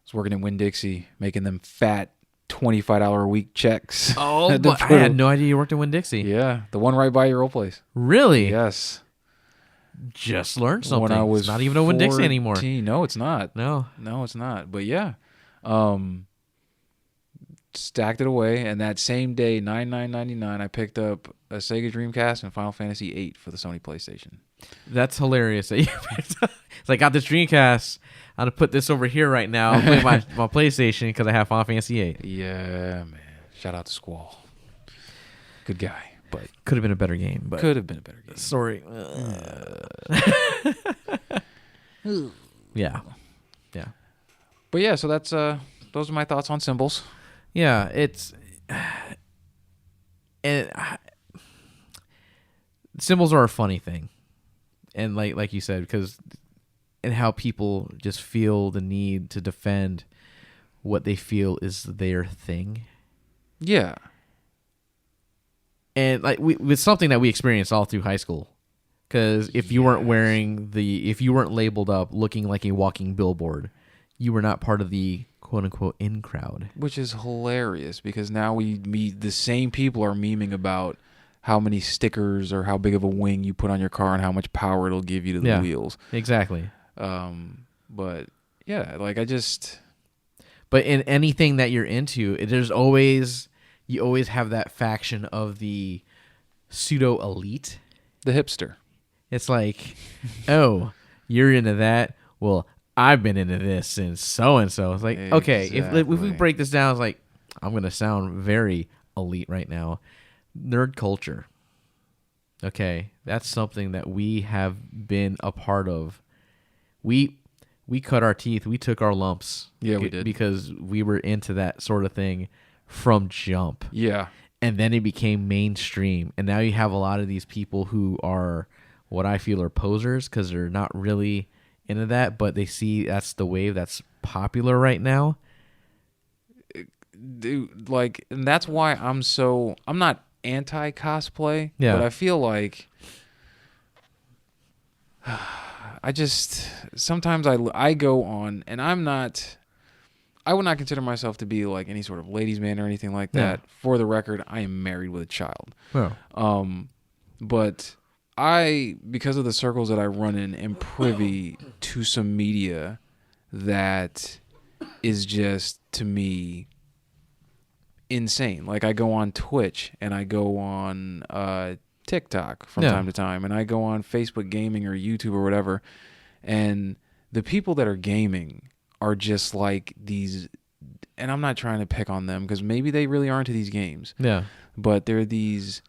[SPEAKER 2] was working at Winn-Dixie, making them fat $25 a week checks.
[SPEAKER 1] Oh, but I had no idea you worked at Winn-Dixie.
[SPEAKER 2] Yeah, the one right by your old place.
[SPEAKER 1] Really?
[SPEAKER 2] Yes.
[SPEAKER 1] Just learned something.
[SPEAKER 2] When I was
[SPEAKER 1] it's not even a Winn-Dixie anymore.
[SPEAKER 2] No, it's not.
[SPEAKER 1] No,
[SPEAKER 2] it's not. But yeah, stacked it away, and that same day, $99.99, I picked up a Sega Dreamcast and Final Fantasy VIII for the Sony PlayStation.
[SPEAKER 1] That's hilarious. That you picked up. It's like, I got this Dreamcast. I'm gonna put this over here right now. Play my PlayStation because I have Final Fantasy VIII.
[SPEAKER 2] Yeah, man. Shout out to Squall. Good guy. But
[SPEAKER 1] could have been a better game. But
[SPEAKER 2] could have been a better game.
[SPEAKER 1] Sorry. Yeah.
[SPEAKER 2] But yeah, so that's those are my thoughts on symbols.
[SPEAKER 1] Yeah, symbols are a funny thing, and like you said, because and how people just feel the need to defend what they feel is their thing.
[SPEAKER 2] Yeah.
[SPEAKER 1] And like it's something that we experienced all through high school, because if you weren't if you weren't labeled up looking like a walking billboard, you were not part of the quote unquote in crowd. Which
[SPEAKER 2] is hilarious, because now the same people are memeing about how many stickers or how big of a wing you put on your car and how much power it'll give you to the wheels.
[SPEAKER 1] Exactly.
[SPEAKER 2] But yeah, like
[SPEAKER 1] But in anything that you're into, you always have that faction of the pseudo elite,
[SPEAKER 2] the hipster.
[SPEAKER 1] It's like, oh, you're into that. Well, I've been into this since so and so. It's like, okay, if we break this down, it's like, I'm going to sound very elite right now. Nerd culture. Okay, that's something that we have been a part of. We cut our teeth. We took our lumps.
[SPEAKER 2] Yeah, we did.
[SPEAKER 1] Because we were into that sort of thing from jump.
[SPEAKER 2] Yeah.
[SPEAKER 1] And then it became mainstream. And now you have a lot of these people who are what I feel are posers because they're not really into that, but they see that's the wave that's popular right now.
[SPEAKER 2] Dude, like, and that's why I'm not anti-cosplay, but I feel like sometimes I go on, and I would not consider myself to be like any sort of ladies' man or anything like that. For the record, I am married with a child. But because of the circles that I run in, am privy to some media that is just, to me, insane. Like, I go on Twitch and I go on TikTok from time to time, and I go on Facebook Gaming or YouTube or whatever, and the people that are gaming are just like these, and I'm not trying to pick on them because maybe they really aren't into these games. Yeah. But they're these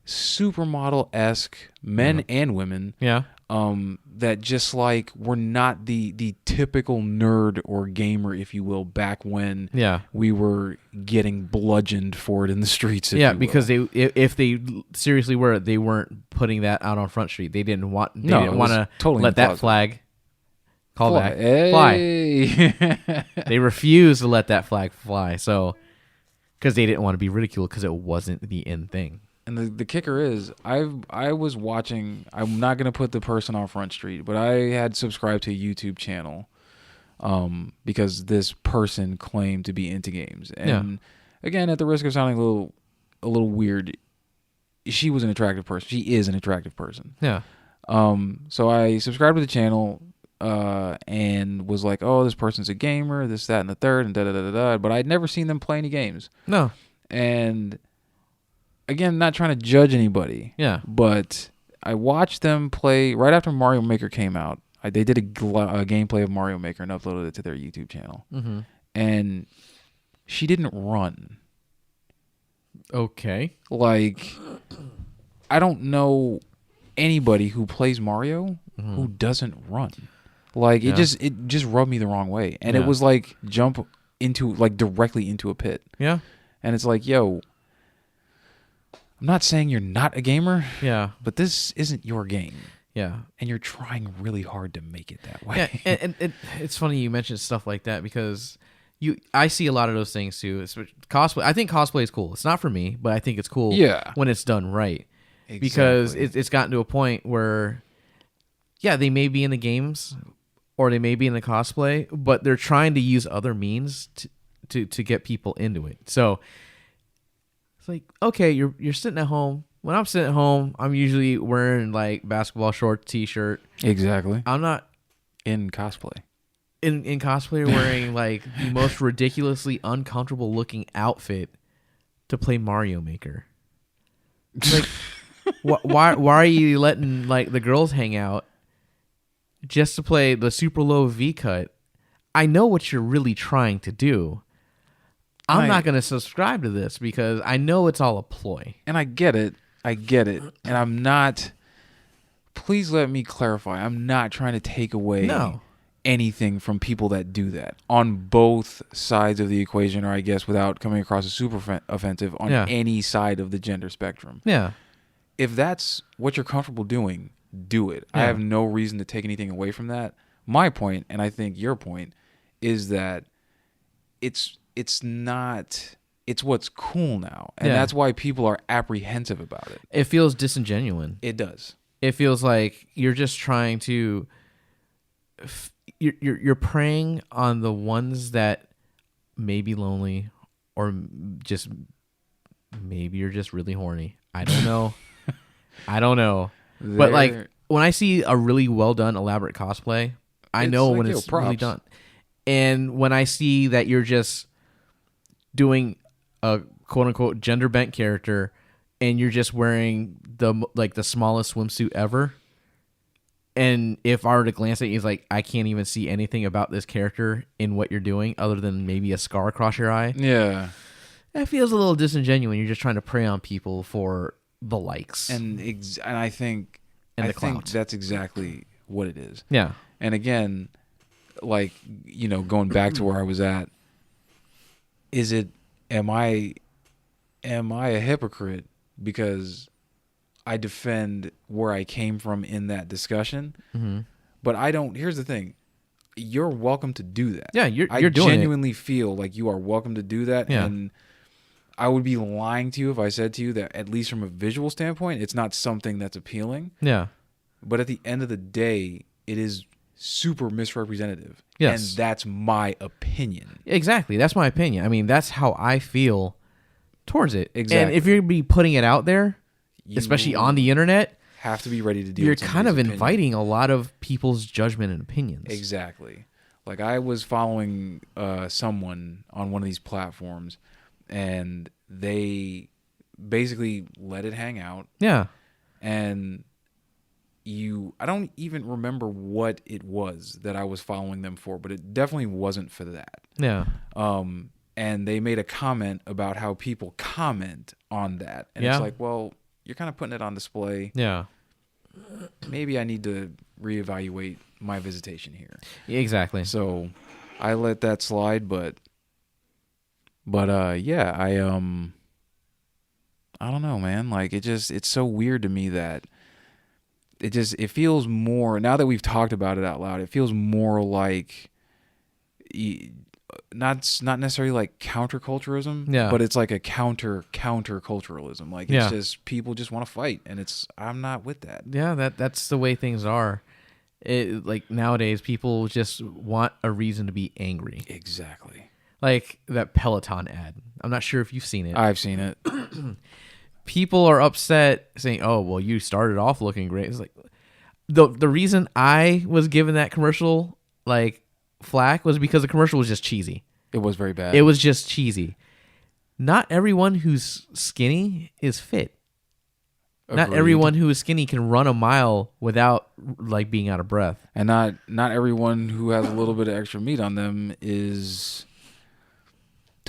[SPEAKER 2] supermodel-esque men and women. Yeah. That just like were not the typical nerd or gamer, if you will, back when we were getting bludgeoned for it in the streets.
[SPEAKER 1] Because if they seriously were, they weren't putting that out on Front Street. They didn't want to totally let that flag fly. They refused to let that flag fly. So because they didn't want to be ridiculed because it wasn't the in thing.
[SPEAKER 2] And the kicker is, I was watching. I'm not gonna put the person on Front Street, but I had subscribed to a YouTube channel, because this person claimed to be into games. And again, at the risk of sounding a little weird, she was an attractive person. She is an attractive person. Yeah. So I subscribed to the channel, and was like, oh, this person's a gamer, this, that, and the third, and da da da da. But I'd never seen them play any games. No. And again, not trying to judge anybody. Yeah. But I watched them play right after Mario Maker came out. They did a gameplay of Mario Maker and uploaded it to their YouTube channel. Mm-hmm. And she didn't run.
[SPEAKER 1] Okay.
[SPEAKER 2] Like, I don't know anybody who plays Mario who doesn't run. Like, it just rubbed me the wrong way. And it was like jump into, like, directly into a pit. Yeah. And it's like, yo, I'm not saying you're not a gamer. Yeah. But this isn't your game. Yeah. And you're trying really hard to make it that way.
[SPEAKER 1] Yeah. And it's funny you mentioned stuff like that because I see a lot of those things too. Cosplay. I think cosplay is cool. It's not for me, but I think it's cool when it's done right. Exactly. Because it's gotten to a point where, they may be in the games or they may be in the cosplay, but they're trying to use other means to get people into it. So like, okay, you're sitting at home. When I'm sitting at home, I'm usually wearing like basketball shorts, t-shirt.
[SPEAKER 2] Exactly.
[SPEAKER 1] I'm not
[SPEAKER 2] in cosplay.
[SPEAKER 1] In cosplay, wearing like the most ridiculously uncomfortable looking outfit to play Mario Maker. Like, why are you letting like the girls hang out just to play the super low V cut? I know what you're really trying to do. I'm not going to subscribe to this because I know it's all a ploy.
[SPEAKER 2] And I get it. And I'm not, please let me clarify, I'm not trying to take away anything from people that do that on both sides of the equation, or I guess without coming across as super offensive, on any side of the gender spectrum. Yeah. If that's what you're comfortable doing, do it. I have no reason to take anything away from that. My point, and I think your point, is that it's what's cool now. And that's why people are apprehensive about it.
[SPEAKER 1] It feels disingenuous.
[SPEAKER 2] It does.
[SPEAKER 1] It feels like you're just trying to you're preying on the ones that may be lonely, or just maybe you're just really horny. I don't know. But like when I see a really well done elaborate cosplay, I know like, when it's really done. And when I see that you're just doing a quote unquote gender bent character and you're just wearing the smallest swimsuit ever, And if I were to glance at you, it's like, I can't even see anything about this character in what you're doing other than maybe a scar across your eye.
[SPEAKER 2] Yeah.
[SPEAKER 1] That feels a little disingenuous. You're just trying to prey on people for the likes.
[SPEAKER 2] And I think that's exactly what it is.
[SPEAKER 1] Yeah.
[SPEAKER 2] And again, like, going back to where I was at, am I a hypocrite because I defend where I came from in that discussion?
[SPEAKER 1] Mm-hmm.
[SPEAKER 2] But here's the thing. You're welcome to do that.
[SPEAKER 1] Yeah, you're doing it.
[SPEAKER 2] I genuinely feel like you are welcome to do that. Yeah. And I would be lying to you if I said to you that, at least from a visual standpoint, it's not something that's appealing.
[SPEAKER 1] Yeah.
[SPEAKER 2] But at the end of the day, it is super misrepresentative.
[SPEAKER 1] Yes.
[SPEAKER 2] And that's my opinion.
[SPEAKER 1] Exactly. That's my opinion. I mean, that's how I feel towards it.
[SPEAKER 2] Exactly.
[SPEAKER 1] And if you're going to be putting it out there, especially on the internet,
[SPEAKER 2] have to be ready to deal
[SPEAKER 1] you're
[SPEAKER 2] with
[SPEAKER 1] kind of
[SPEAKER 2] opinion.
[SPEAKER 1] Inviting a lot of people's judgment and opinions.
[SPEAKER 2] Exactly. Like, I was following someone on one of these platforms, and they basically let it hang out.
[SPEAKER 1] Yeah.
[SPEAKER 2] And I don't even remember what it was that I was following them for, but it definitely wasn't for that.
[SPEAKER 1] Yeah.
[SPEAKER 2] And they made a comment about how people comment on that. And it's like, well, you're kind of putting it on display.
[SPEAKER 1] Yeah.
[SPEAKER 2] Maybe I need to reevaluate my visitation here.
[SPEAKER 1] Exactly.
[SPEAKER 2] So I let that slide, but yeah, I don't know, man. Like, it's so weird to me that it feels more, now that we've talked about it out loud, it feels more like not necessarily like counterculturalism, but it's like a counterculturalism. Like, it's just people just want to fight, and I'm not with that.
[SPEAKER 1] Yeah, that's the way things are. Like, nowadays, people just want a reason to be angry.
[SPEAKER 2] Exactly.
[SPEAKER 1] Like that Peloton ad. I'm not sure if you've seen it.
[SPEAKER 2] I've seen it.
[SPEAKER 1] People are upset saying, "Oh, well, you started off looking great." It's like the reason I was given that commercial like flack was because the commercial was just cheesy.
[SPEAKER 2] It was very bad.
[SPEAKER 1] It was just cheesy. Not everyone who's skinny is fit. Agreed. Not everyone who is skinny can run a mile without like being out of breath.
[SPEAKER 2] And not everyone who has a little bit of extra meat on them is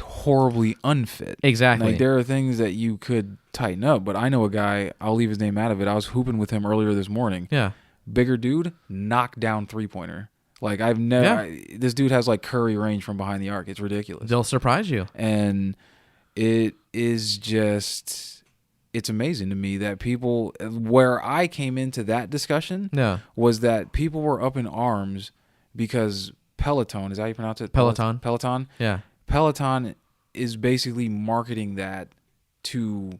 [SPEAKER 2] horribly unfit.
[SPEAKER 1] Exactly.
[SPEAKER 2] Like, there are things that you could tighten up, but I know a guy, I'll leave his name out of it. I was hooping with him earlier this morning.
[SPEAKER 1] Yeah.
[SPEAKER 2] Bigger dude, knockdown 3-pointer. Like, I've never this dude has like Curry range from behind the arc. It's ridiculous.
[SPEAKER 1] They'll surprise you.
[SPEAKER 2] And it is just, it's amazing to me that people, where I came into that discussion was that people were up in arms because Peloton, is that how you pronounce it? Peloton?
[SPEAKER 1] Yeah.
[SPEAKER 2] Peloton is basically marketing that to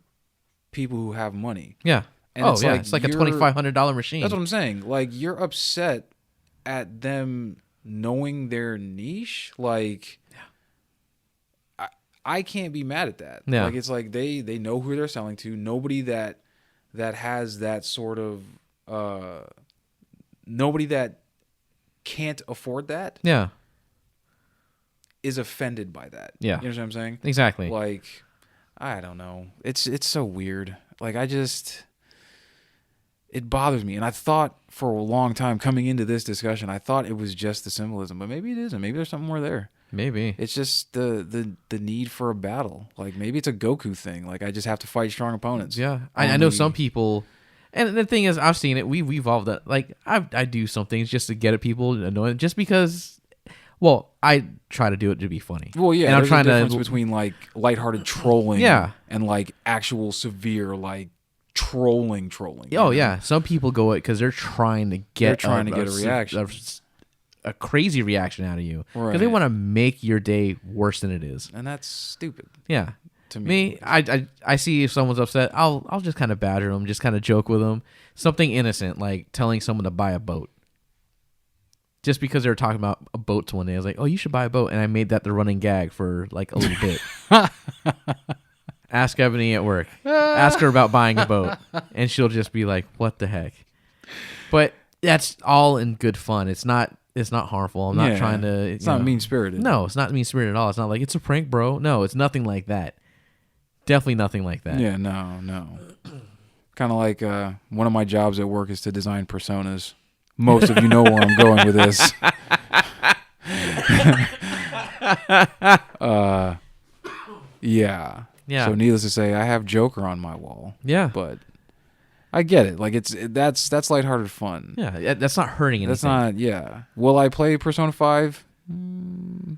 [SPEAKER 2] people who have money.
[SPEAKER 1] Yeah.
[SPEAKER 2] And
[SPEAKER 1] it's like a $2,500 machine.
[SPEAKER 2] That's what I'm saying. Like, you're upset at them knowing their niche. Like, I can't be mad at that.
[SPEAKER 1] Yeah.
[SPEAKER 2] Like, it's like they know who they're selling to. Nobody that has that sort of nobody that can't afford that.
[SPEAKER 1] Yeah.
[SPEAKER 2] Is offended by that.
[SPEAKER 1] Yeah.
[SPEAKER 2] You know what I'm saying?
[SPEAKER 1] Exactly.
[SPEAKER 2] Like, I don't know. It's so weird. Like, it bothers me. And I thought for a long time coming into this discussion, I thought it was just the symbolism, but maybe it isn't. Maybe there's something more there.
[SPEAKER 1] Maybe.
[SPEAKER 2] It's just the need for a battle. Like, maybe it's a Goku thing. Like, I just have to fight strong opponents.
[SPEAKER 1] Yeah. I know some people, and the thing is, I've seen it. We've evolved that. Like, I do some things just to get at people, annoying, just because, well, I try to do it to be funny.
[SPEAKER 2] Well, yeah,
[SPEAKER 1] and
[SPEAKER 2] there's a difference between, like, lighthearted trolling and, like, actual severe, like, trolling.
[SPEAKER 1] Oh, yeah. Some people go it because they're trying to get
[SPEAKER 2] a reaction.
[SPEAKER 1] A crazy reaction out of you. Because
[SPEAKER 2] Right.
[SPEAKER 1] they want to make your day worse than it is.
[SPEAKER 2] And that's stupid.
[SPEAKER 1] Yeah.
[SPEAKER 2] To me.
[SPEAKER 1] I see if someone's upset, I'll just kind of badger them, just kind of joke with them. Something innocent, like telling someone to buy a boat. Just because they were talking about boats one day, I was like, "Oh, you should buy a boat," and I made that the running gag for like a little bit. Ask Ebony at work. Ask her about buying a boat, and she'll just be like, "What the heck?" But that's all in good fun. It's not harmful. I'm not trying to.
[SPEAKER 2] It's not mean spirited.
[SPEAKER 1] No, it's not mean spirited at all. It's not like it's a prank, bro. No, it's nothing like that. Definitely nothing like that.
[SPEAKER 2] Yeah, no. Kind of like one of my jobs at work is to design personas. most of you know where I'm going with this. Yeah. So needless to say, I have Joker on my wall.
[SPEAKER 1] Yeah.
[SPEAKER 2] But I get it. Like that's lighthearted fun.
[SPEAKER 1] Yeah, that's not hurting anything.
[SPEAKER 2] That's not. Yeah. Will I play Persona 5?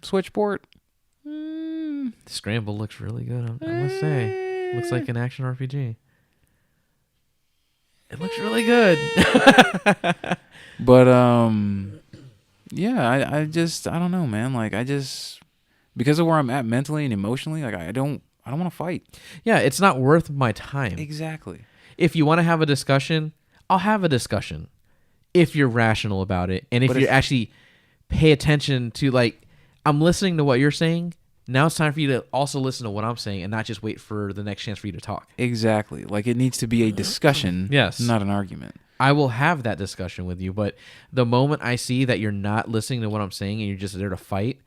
[SPEAKER 2] Switchport?
[SPEAKER 1] Scramble looks really good. I must say, looks like an action RPG. It looks really good.
[SPEAKER 2] But yeah, I don't know, man. Like because of where I'm at mentally and emotionally, like I don't want to fight.
[SPEAKER 1] Yeah, it's not worth my time.
[SPEAKER 2] Exactly.
[SPEAKER 1] If you want to have a discussion, I'll have a discussion. If you're rational about it, and if you actually pay attention to, like, I'm listening to what you're saying. Now it's time for you to also listen to what I'm saying and not just wait for the next chance for you to talk.
[SPEAKER 2] Exactly. Like, it needs to be a discussion,
[SPEAKER 1] yes,
[SPEAKER 2] not an argument.
[SPEAKER 1] I will have that discussion with you, but the moment I see that you're not listening to what I'm saying and you're just there to fight,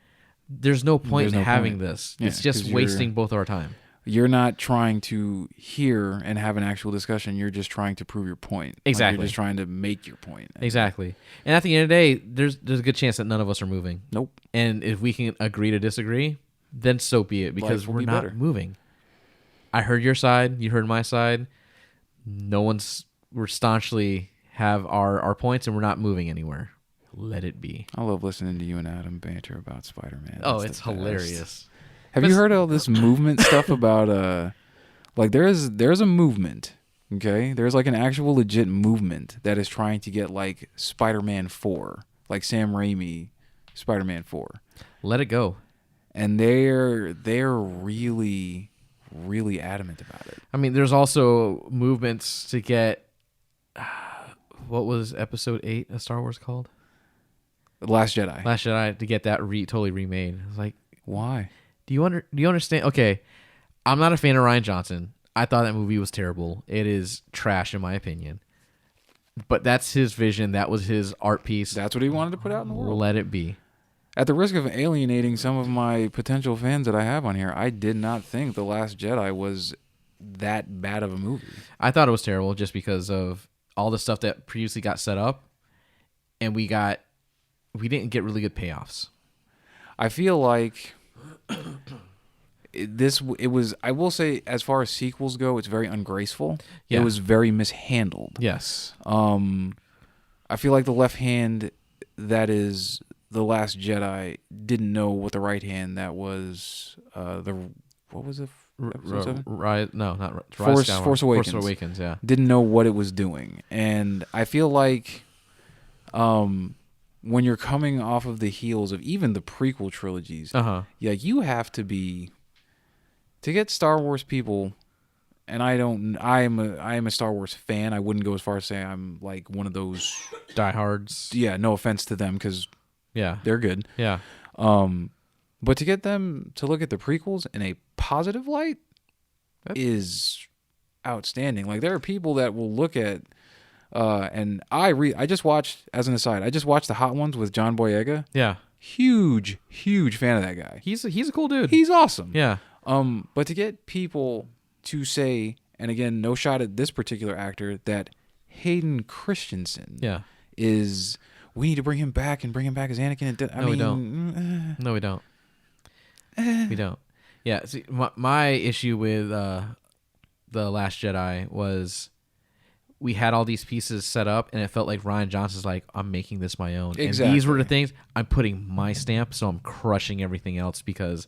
[SPEAKER 1] there's no point in having this. Yeah, it's just wasting both our time.
[SPEAKER 2] You're not trying to hear and have an actual discussion. You're just trying to prove your point.
[SPEAKER 1] Exactly.
[SPEAKER 2] Like, you're just trying to make your point.
[SPEAKER 1] Exactly. And at the end of the day, there's a good chance that none of us are moving.
[SPEAKER 2] Nope.
[SPEAKER 1] And if we can agree to disagree, then so be it, because we're not moving. I heard your side. You heard my side. We're staunchly have our points, and we're not moving anywhere. Let it be.
[SPEAKER 2] I love listening to you and Adam banter about Spider-Man.
[SPEAKER 1] Oh, it's hilarious.
[SPEAKER 2] Have you heard all this movement stuff about like there's a movement, okay? There's like an actual legit movement that is trying to get like Spider-Man 4, like Sam Raimi Spider-Man 4.
[SPEAKER 1] Let it go.
[SPEAKER 2] And they're really, really adamant about it.
[SPEAKER 1] I mean, there's also movements to get what was Episode 8 of Star Wars called?
[SPEAKER 2] The Last Jedi.
[SPEAKER 1] Last Jedi, to get that totally remade. It's like,
[SPEAKER 2] why?
[SPEAKER 1] Do you understand? Okay, I'm not a fan of Rian Johnson. I thought that movie was terrible. It is trash in my opinion. But that's his vision. That was his art piece.
[SPEAKER 2] That's what he wanted to put out in the world.
[SPEAKER 1] Let it be.
[SPEAKER 2] At the risk of alienating some of my potential fans that I have on here, I did not think The Last Jedi was that bad of a movie.
[SPEAKER 1] I thought it was terrible just because of all the stuff that previously got set up, and we didn't get really good payoffs.
[SPEAKER 2] I feel like it was, I will say, as far as sequels go, it's very ungraceful. Yeah. It was very mishandled.
[SPEAKER 1] Yes.
[SPEAKER 2] I feel like the left hand that is The Last Jedi didn't know what the right hand that was what was it? Force Awakens.
[SPEAKER 1] Force Awakens, yeah.
[SPEAKER 2] Didn't know what it was doing. And I feel like when you're coming off of the heels of even the prequel trilogies, you have to get Star Wars people, and I am a Star Wars fan. I wouldn't go as far as say I'm like one of those
[SPEAKER 1] diehards.
[SPEAKER 2] Yeah, no offense to them, because they're good.
[SPEAKER 1] Yeah.
[SPEAKER 2] But to get them to look at the prequels in a positive light is outstanding. Like, there are people that will look at and I just watched, as an aside, the Hot Ones with John Boyega.
[SPEAKER 1] Yeah.
[SPEAKER 2] Huge fan of that guy.
[SPEAKER 1] He's a cool dude.
[SPEAKER 2] He's awesome.
[SPEAKER 1] Yeah.
[SPEAKER 2] But to get people to say, and again, no shot at this particular actor, that Hayden Christensen is, we need to bring him back and bring him back as Anakin.
[SPEAKER 1] We don't. No, we don't. We don't. Yeah. See, my issue with The Last Jedi was, we had all these pieces set up, and it felt like Rian Johnson's like, I'm making this my own. Exactly. And these were the things, I'm putting my stamp, so I'm crushing everything else because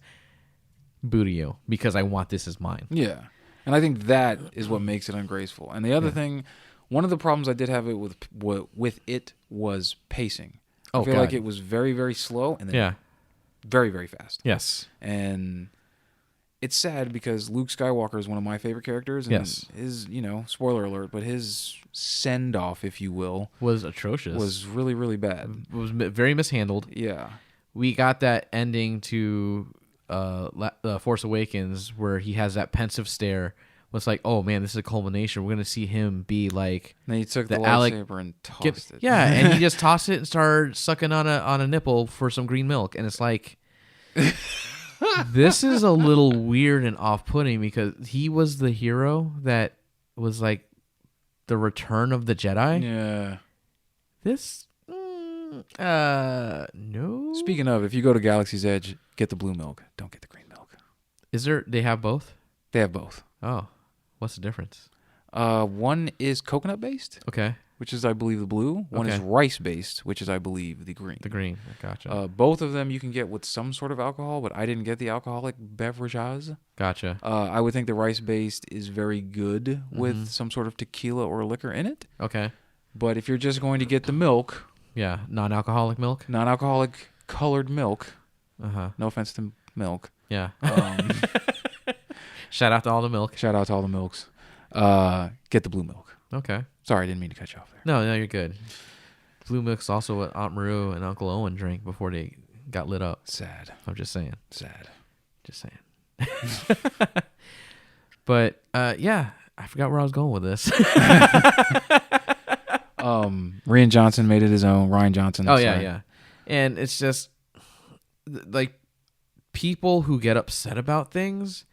[SPEAKER 1] boo to you, because I want this as mine.
[SPEAKER 2] Yeah. And I think that is what makes it ungraceful. And the other thing, one of the problems I did have it with it was pacing. I feel like it was very, very slow, and then very, very fast.
[SPEAKER 1] Yes.
[SPEAKER 2] And it's sad because Luke Skywalker is one of my favorite characters. And his, spoiler alert, but his send-off, if you will,
[SPEAKER 1] was atrocious.
[SPEAKER 2] Was really, really bad.
[SPEAKER 1] It was very mishandled.
[SPEAKER 2] Yeah.
[SPEAKER 1] We got that ending to Force Awakens where he has that pensive stare. It's like, oh man, this is a culmination. We're going to see him be like...
[SPEAKER 2] And then he took the lightsaber and tossed it.
[SPEAKER 1] Yeah, and he just tossed it and started sucking on a nipple for some green milk. And it's like... This is a little weird and off-putting, because he was the hero that was like the return of the Jedi.
[SPEAKER 2] Yeah.
[SPEAKER 1] This No.
[SPEAKER 2] Speaking of, if you go to Galaxy's Edge, get the blue milk. Don't get the green milk.
[SPEAKER 1] Is there? They have both?
[SPEAKER 2] They have both.
[SPEAKER 1] Oh. What's the difference?
[SPEAKER 2] One is coconut based.
[SPEAKER 1] Okay.
[SPEAKER 2] Which is, I believe, the blue. One is rice based, which is, I believe, the green.
[SPEAKER 1] The green. Gotcha.
[SPEAKER 2] Both of them you can get with some sort of alcohol, but I didn't get the alcoholic beverages.
[SPEAKER 1] Gotcha.
[SPEAKER 2] I would think the rice based is very good with some sort of tequila or liquor in it.
[SPEAKER 1] Okay.
[SPEAKER 2] But if you're just going to get the milk.
[SPEAKER 1] Yeah, non-alcoholic milk?
[SPEAKER 2] Non-alcoholic colored milk.
[SPEAKER 1] Uh-huh.
[SPEAKER 2] No offense to milk.
[SPEAKER 1] Yeah. Shout out to all the milk.
[SPEAKER 2] Shout out to all the milks. Get the blue milk.
[SPEAKER 1] Okay.
[SPEAKER 2] Sorry, I didn't mean to cut you off there.
[SPEAKER 1] No, you're good. Blue milk's also what Aunt Maru and Uncle Owen drank before they got lit up.
[SPEAKER 2] Sad.
[SPEAKER 1] I'm just saying.
[SPEAKER 2] Sad.
[SPEAKER 1] Just saying. But, yeah, I forgot where I was going with this.
[SPEAKER 2] Rian Johnson made it his own. Ryan Johnson.
[SPEAKER 1] Oh, yeah. And it's just, like, people who get upset about things,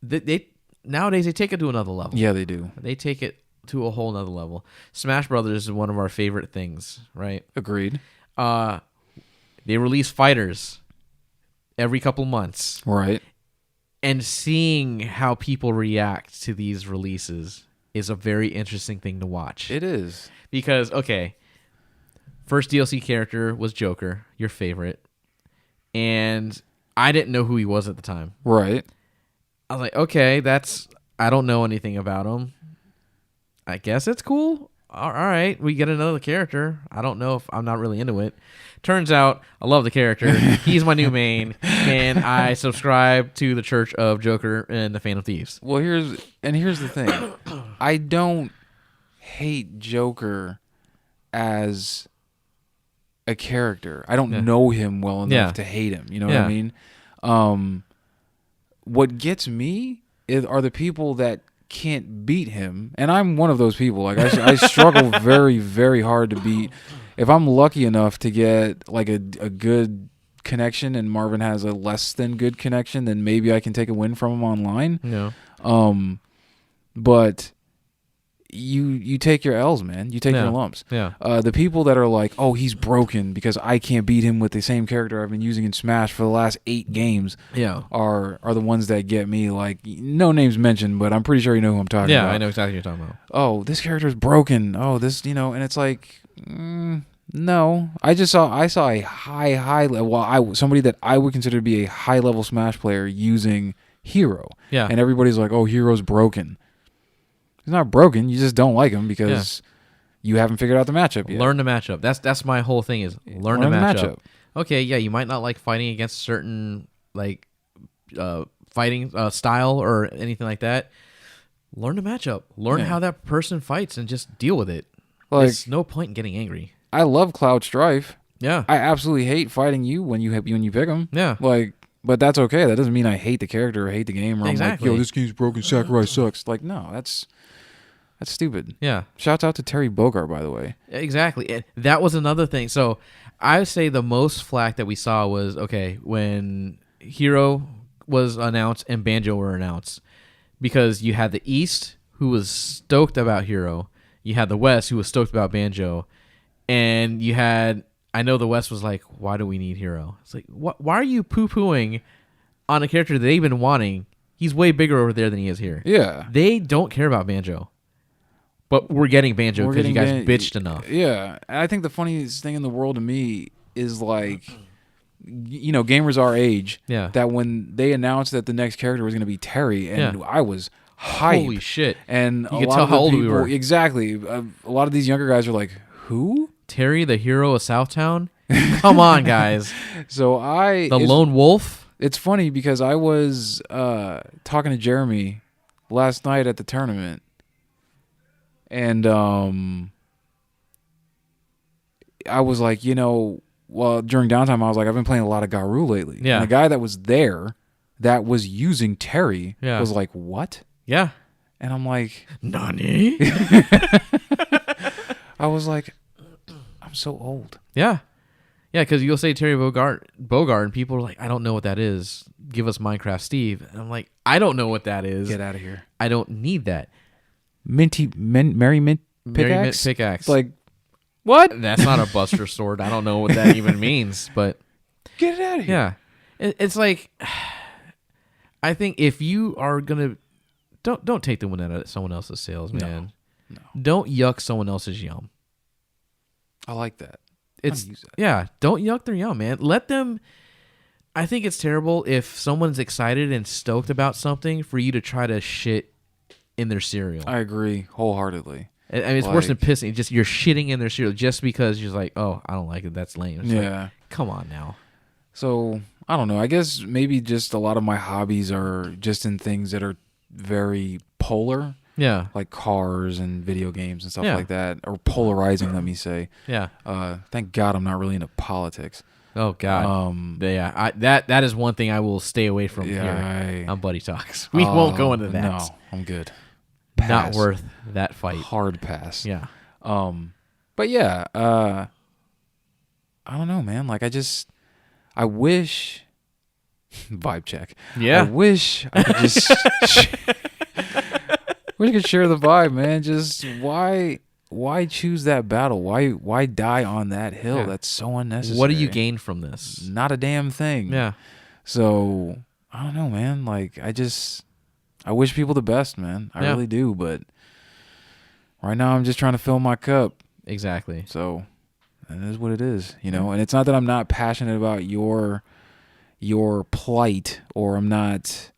[SPEAKER 1] they nowadays they take it to another level.
[SPEAKER 2] Yeah, they do.
[SPEAKER 1] They take it to a whole nother level. Smash Brothers is one of our favorite things, right?
[SPEAKER 2] Agreed.
[SPEAKER 1] They release fighters every couple months.
[SPEAKER 2] Right.
[SPEAKER 1] And seeing how people react to these releases is a very interesting thing to watch.
[SPEAKER 2] It is.
[SPEAKER 1] Because, okay, first DLC character was Joker, your favorite. And I didn't know who he was at the time.
[SPEAKER 2] Right.
[SPEAKER 1] I was like, okay, I don't know anything about him. I guess it's cool. All right, we get another character. I don't know if I'm not really into it. Turns out I love the character. He's my new main, and I subscribe to the Church of Joker and the Fan of Thieves.
[SPEAKER 2] Well, here's the thing. I don't hate Joker as a character. I don't know him well enough to hate him. You know what I mean? What gets me are the people that can't beat him, and I'm one of those people. Like I struggle very, very hard to beat. If I'm lucky enough to get like a good connection, and Marvin has a less than good connection, then maybe I can take a win from him online.
[SPEAKER 1] No.
[SPEAKER 2] But you take your L's, man. You take your lumps.
[SPEAKER 1] Yeah.
[SPEAKER 2] The people that are like, oh, he's broken because I can't beat him with the same character I've been using in Smash for the last 8 games.
[SPEAKER 1] Yeah.
[SPEAKER 2] Are the ones that get me. Like, no names mentioned, but I'm pretty sure you know who I'm talking about.
[SPEAKER 1] Yeah, I know exactly what you're talking about.
[SPEAKER 2] Oh, this character's broken. Oh, this, and it's like, no. I saw a high level. Somebody that I would consider to be a high level Smash player using Hero.
[SPEAKER 1] Yeah.
[SPEAKER 2] And everybody's like, oh, Hero's broken. He's not broken. You just don't like him because you haven't figured out the matchup yet.
[SPEAKER 1] Learn the matchup. That's my whole thing is learn the matchup. Okay, yeah, you might not like fighting against certain like fighting style or anything like that. Learn the matchup. Learn how that person fights and just deal with it. Like, there's no point in getting angry.
[SPEAKER 2] I love Cloud Strife.
[SPEAKER 1] Yeah.
[SPEAKER 2] I absolutely hate fighting you when you pick him.
[SPEAKER 1] Yeah.
[SPEAKER 2] Like, but that's okay. That doesn't mean I hate the character or hate the game. Or
[SPEAKER 1] exactly.
[SPEAKER 2] I'm like, yo, this game's broken. Sakurai sucks. Like, no, that's stupid.
[SPEAKER 1] Yeah.
[SPEAKER 2] Shouts out to Terry Bogard, by the way.
[SPEAKER 1] Exactly. And that was another thing. So I would say the most flack that we saw was, okay, when Hero was announced and Banjo were announced. Because you had the East, who was stoked about Hero. You had the West, who was stoked about Banjo. And you had, I know the West was like, why do we need Hero? It's like, why are you poo-pooing on a character that they've been wanting? He's way bigger over there than he is here.
[SPEAKER 2] Yeah.
[SPEAKER 1] They don't care about Banjo. But we're getting Banjo because you guys bitched enough.
[SPEAKER 2] Yeah. I think the funniest thing in the world to me is like, gamers our age.
[SPEAKER 1] Yeah.
[SPEAKER 2] That when they announced that the next character was going to be Terry, and I was hyped.
[SPEAKER 1] Holy shit.
[SPEAKER 2] And
[SPEAKER 1] you could tell how old we were.
[SPEAKER 2] Exactly. A lot of these younger guys are like, who?
[SPEAKER 1] Terry, the hero of Southtown? Come on, guys.
[SPEAKER 2] So
[SPEAKER 1] lone wolf?
[SPEAKER 2] It's funny because I was talking to Jeremy last night at the tournament. And I was like, during downtime, I was like, I've been playing a lot of Garou lately.
[SPEAKER 1] Yeah.
[SPEAKER 2] And the guy that was there that was using Terry was like, what?
[SPEAKER 1] Yeah.
[SPEAKER 2] And I'm like,
[SPEAKER 1] Nani?
[SPEAKER 2] I was like, I'm so old.
[SPEAKER 1] Yeah. Yeah, because you'll say Terry Bogard, and people are like, I don't know what that is. Give us Minecraft Steve. And I'm like, I don't know what that is.
[SPEAKER 2] Get out of here.
[SPEAKER 1] I don't need that.
[SPEAKER 2] Merry Mint Pickaxe?
[SPEAKER 1] Pickaxe.
[SPEAKER 2] Like, What?
[SPEAKER 1] That's not a Buster sword. I don't know what that even means, but
[SPEAKER 2] get it out of here.
[SPEAKER 1] Yeah, it's like I think if you are gonna don't take the wind out of someone else's sails, man. No. Don't yuck someone else's yum.
[SPEAKER 2] I like that.
[SPEAKER 1] Don't yuck their yum, man. Let them. I think it's terrible if someone's excited and stoked about something for you to try to shit in their cereal.
[SPEAKER 2] I agree wholeheartedly.
[SPEAKER 1] I mean, it's worse than pissing. Just you're shitting in their cereal just because you're like, oh, I don't like it. That's lame. It's like, come on now.
[SPEAKER 2] So I don't know. I guess maybe just a lot of my hobbies are just in things that are very polar.
[SPEAKER 1] Yeah.
[SPEAKER 2] Like cars and video games and stuff like that. Or polarizing, let me say.
[SPEAKER 1] Yeah.
[SPEAKER 2] Thank God I'm not really into politics.
[SPEAKER 1] Oh God. That is one thing I will stay away from here on Buddy Talks. We won't go into that.
[SPEAKER 2] No, I'm good.
[SPEAKER 1] Pass. Not worth that fight.
[SPEAKER 2] Hard pass.
[SPEAKER 1] Yeah.
[SPEAKER 2] But yeah, I don't know, man. Like I wish vibe check.
[SPEAKER 1] Yeah.
[SPEAKER 2] I wish I could just wish I could share the vibe, man. Just why choose that battle? Why die on that hill? Yeah. That's so unnecessary.
[SPEAKER 1] What do you gain from this?
[SPEAKER 2] Not a damn thing.
[SPEAKER 1] Yeah.
[SPEAKER 2] So I don't know, man. Like I wish people the best, man. I really do, but right now I'm just trying to fill my cup.
[SPEAKER 1] Exactly.
[SPEAKER 2] So that is what it is, you know. And it's not that I'm not passionate about your plight, or I'm not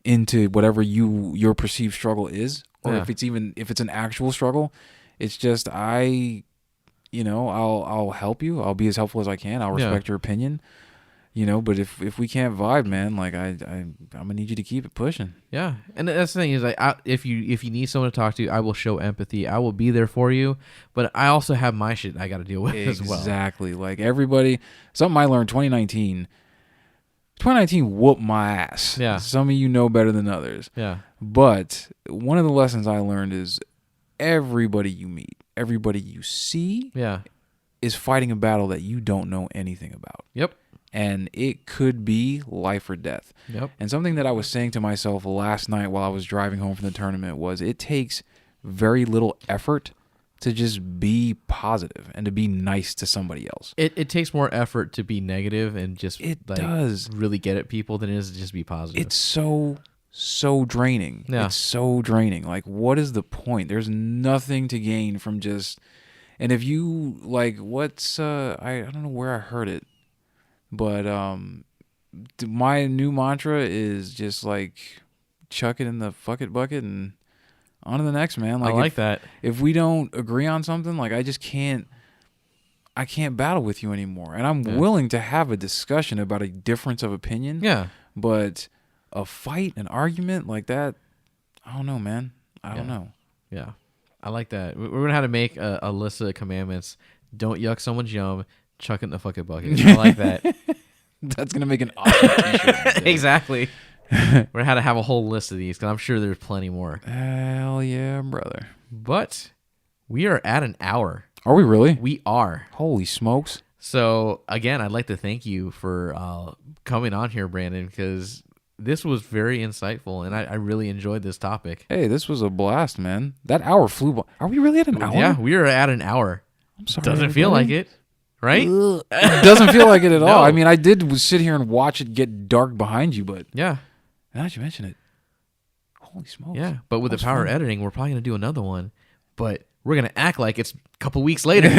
[SPEAKER 2] into whatever your perceived struggle is, or if it's an actual struggle. It's just I'll help you. I'll be as helpful as I can. I'll respect your opinion. You know, but if we can't vibe, man, like I'm gonna need you to keep it pushing.
[SPEAKER 1] Yeah, and that's the thing is like if you need someone to talk to, I will show empathy. I will be there for you, but I also have my shit I got to deal with as well.
[SPEAKER 2] Exactly. Like everybody, something I learned 2019 whooped my ass.
[SPEAKER 1] Yeah.
[SPEAKER 2] Some of you know better than others.
[SPEAKER 1] Yeah.
[SPEAKER 2] But one of the lessons I learned is everybody you meet, everybody you see, is fighting a battle that you don't know anything about.
[SPEAKER 1] Yep.
[SPEAKER 2] And it could be life or death.
[SPEAKER 1] Yep.
[SPEAKER 2] And something that I was saying to myself last night while I was driving home from the tournament was it takes very little effort to just be positive and to be nice to somebody else.
[SPEAKER 1] It takes more effort to be negative and just
[SPEAKER 2] does
[SPEAKER 1] really get at people than it is to just be positive.
[SPEAKER 2] It's so draining.
[SPEAKER 1] Yeah.
[SPEAKER 2] It's so draining. Like, what is the point? There's nothing to gain from just... And if you, like, what's... I don't know where I heard it. But my new mantra is just like chuck it in the fuck it bucket and on to the next, man. Like,
[SPEAKER 1] I like that.
[SPEAKER 2] If we don't agree on something, like I can't battle with you anymore. And I'm willing to have a discussion about a difference of opinion.
[SPEAKER 1] Yeah.
[SPEAKER 2] But a fight, an argument like that, I don't know, man. I don't know.
[SPEAKER 1] Yeah. I like that. We're going to have to make a list of commandments. Don't yuck someone's yum. Chuck it in the fucking bucket. I like that.
[SPEAKER 2] That's going to make an awesome t-shirt.
[SPEAKER 1] Exactly. We're going to have a whole list of these because I'm sure there's plenty more.
[SPEAKER 2] Hell yeah, brother.
[SPEAKER 1] But we are at an hour.
[SPEAKER 2] Are we really?
[SPEAKER 1] We are.
[SPEAKER 2] Holy smokes.
[SPEAKER 1] So, again, I'd like to thank you for coming on here, Brandon, because this was very insightful, and I really enjoyed this topic.
[SPEAKER 2] Hey, this was a blast, man. That hour flew by. Are we really at an hour?
[SPEAKER 1] Yeah, we are at an hour.
[SPEAKER 2] I'm sorry.
[SPEAKER 1] Doesn't feel like it. Right?
[SPEAKER 2] It doesn't feel like it at all. I mean, I did sit here and watch it get dark behind you, but
[SPEAKER 1] yeah.
[SPEAKER 2] Now that you mention it, holy smokes.
[SPEAKER 1] Yeah, but with the power of editing, we're probably going to do another one, but we're going to act like it's a couple weeks later.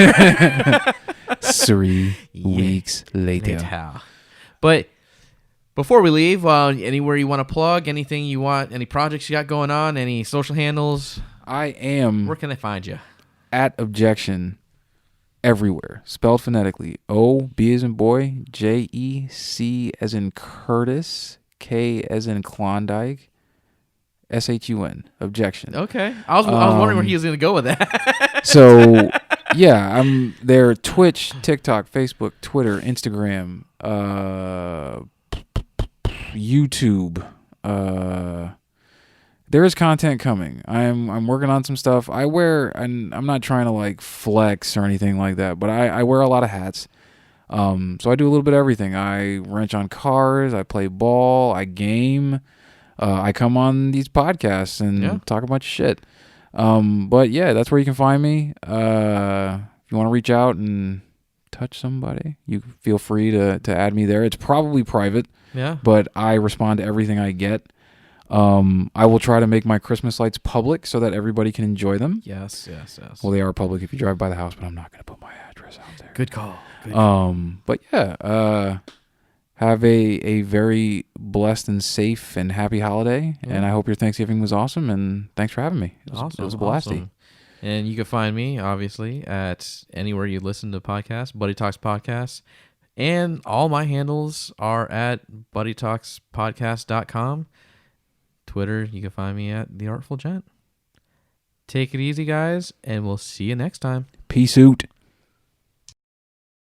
[SPEAKER 2] 3 weeks later.
[SPEAKER 1] But before we leave, anywhere you want to plug, anything you want, any projects you got going on, any social handles?
[SPEAKER 2] I am.
[SPEAKER 1] Where can I find you?
[SPEAKER 2] At Objection. Everywhere, spelled phonetically. O-B as in boy, J-E-C as in Curtis, K as in Klondike, S-H-U-N. Objection.
[SPEAKER 1] Okay, I was wondering where he was going to go with that.
[SPEAKER 2] So, yeah, I'm there. Twitch, TikTok, Facebook, Twitter, Instagram, YouTube. There is content coming. I'm working on some stuff. I'm not trying to like flex or anything like that, but I wear a lot of hats. So I do a little bit of everything. I wrench on cars, I play ball, I game, I come on these podcasts and talk a bunch of shit. But yeah, that's where you can find me. if you want to reach out and touch somebody, you feel free to add me there. It's probably private.
[SPEAKER 1] Yeah.
[SPEAKER 2] But I respond to everything I get. I will try to make my Christmas lights public so that everybody can enjoy them.
[SPEAKER 1] Yes.
[SPEAKER 2] Well, they are public if you drive by the house, but I'm not going to put my address out there.
[SPEAKER 1] Good call.
[SPEAKER 2] But yeah, have a very blessed and safe and happy holiday. Yeah. And I hope your Thanksgiving was awesome. And thanks for having me. It was a blasty.
[SPEAKER 1] Awesome. And you can find me, obviously, at anywhere you listen to podcasts, Buddy Talks Podcast. And all my handles are at buddytalkspodcast.com. Twitter, you can find me at The Artful Gent. Take it easy, guys, and we'll see you next time.
[SPEAKER 2] Peace out.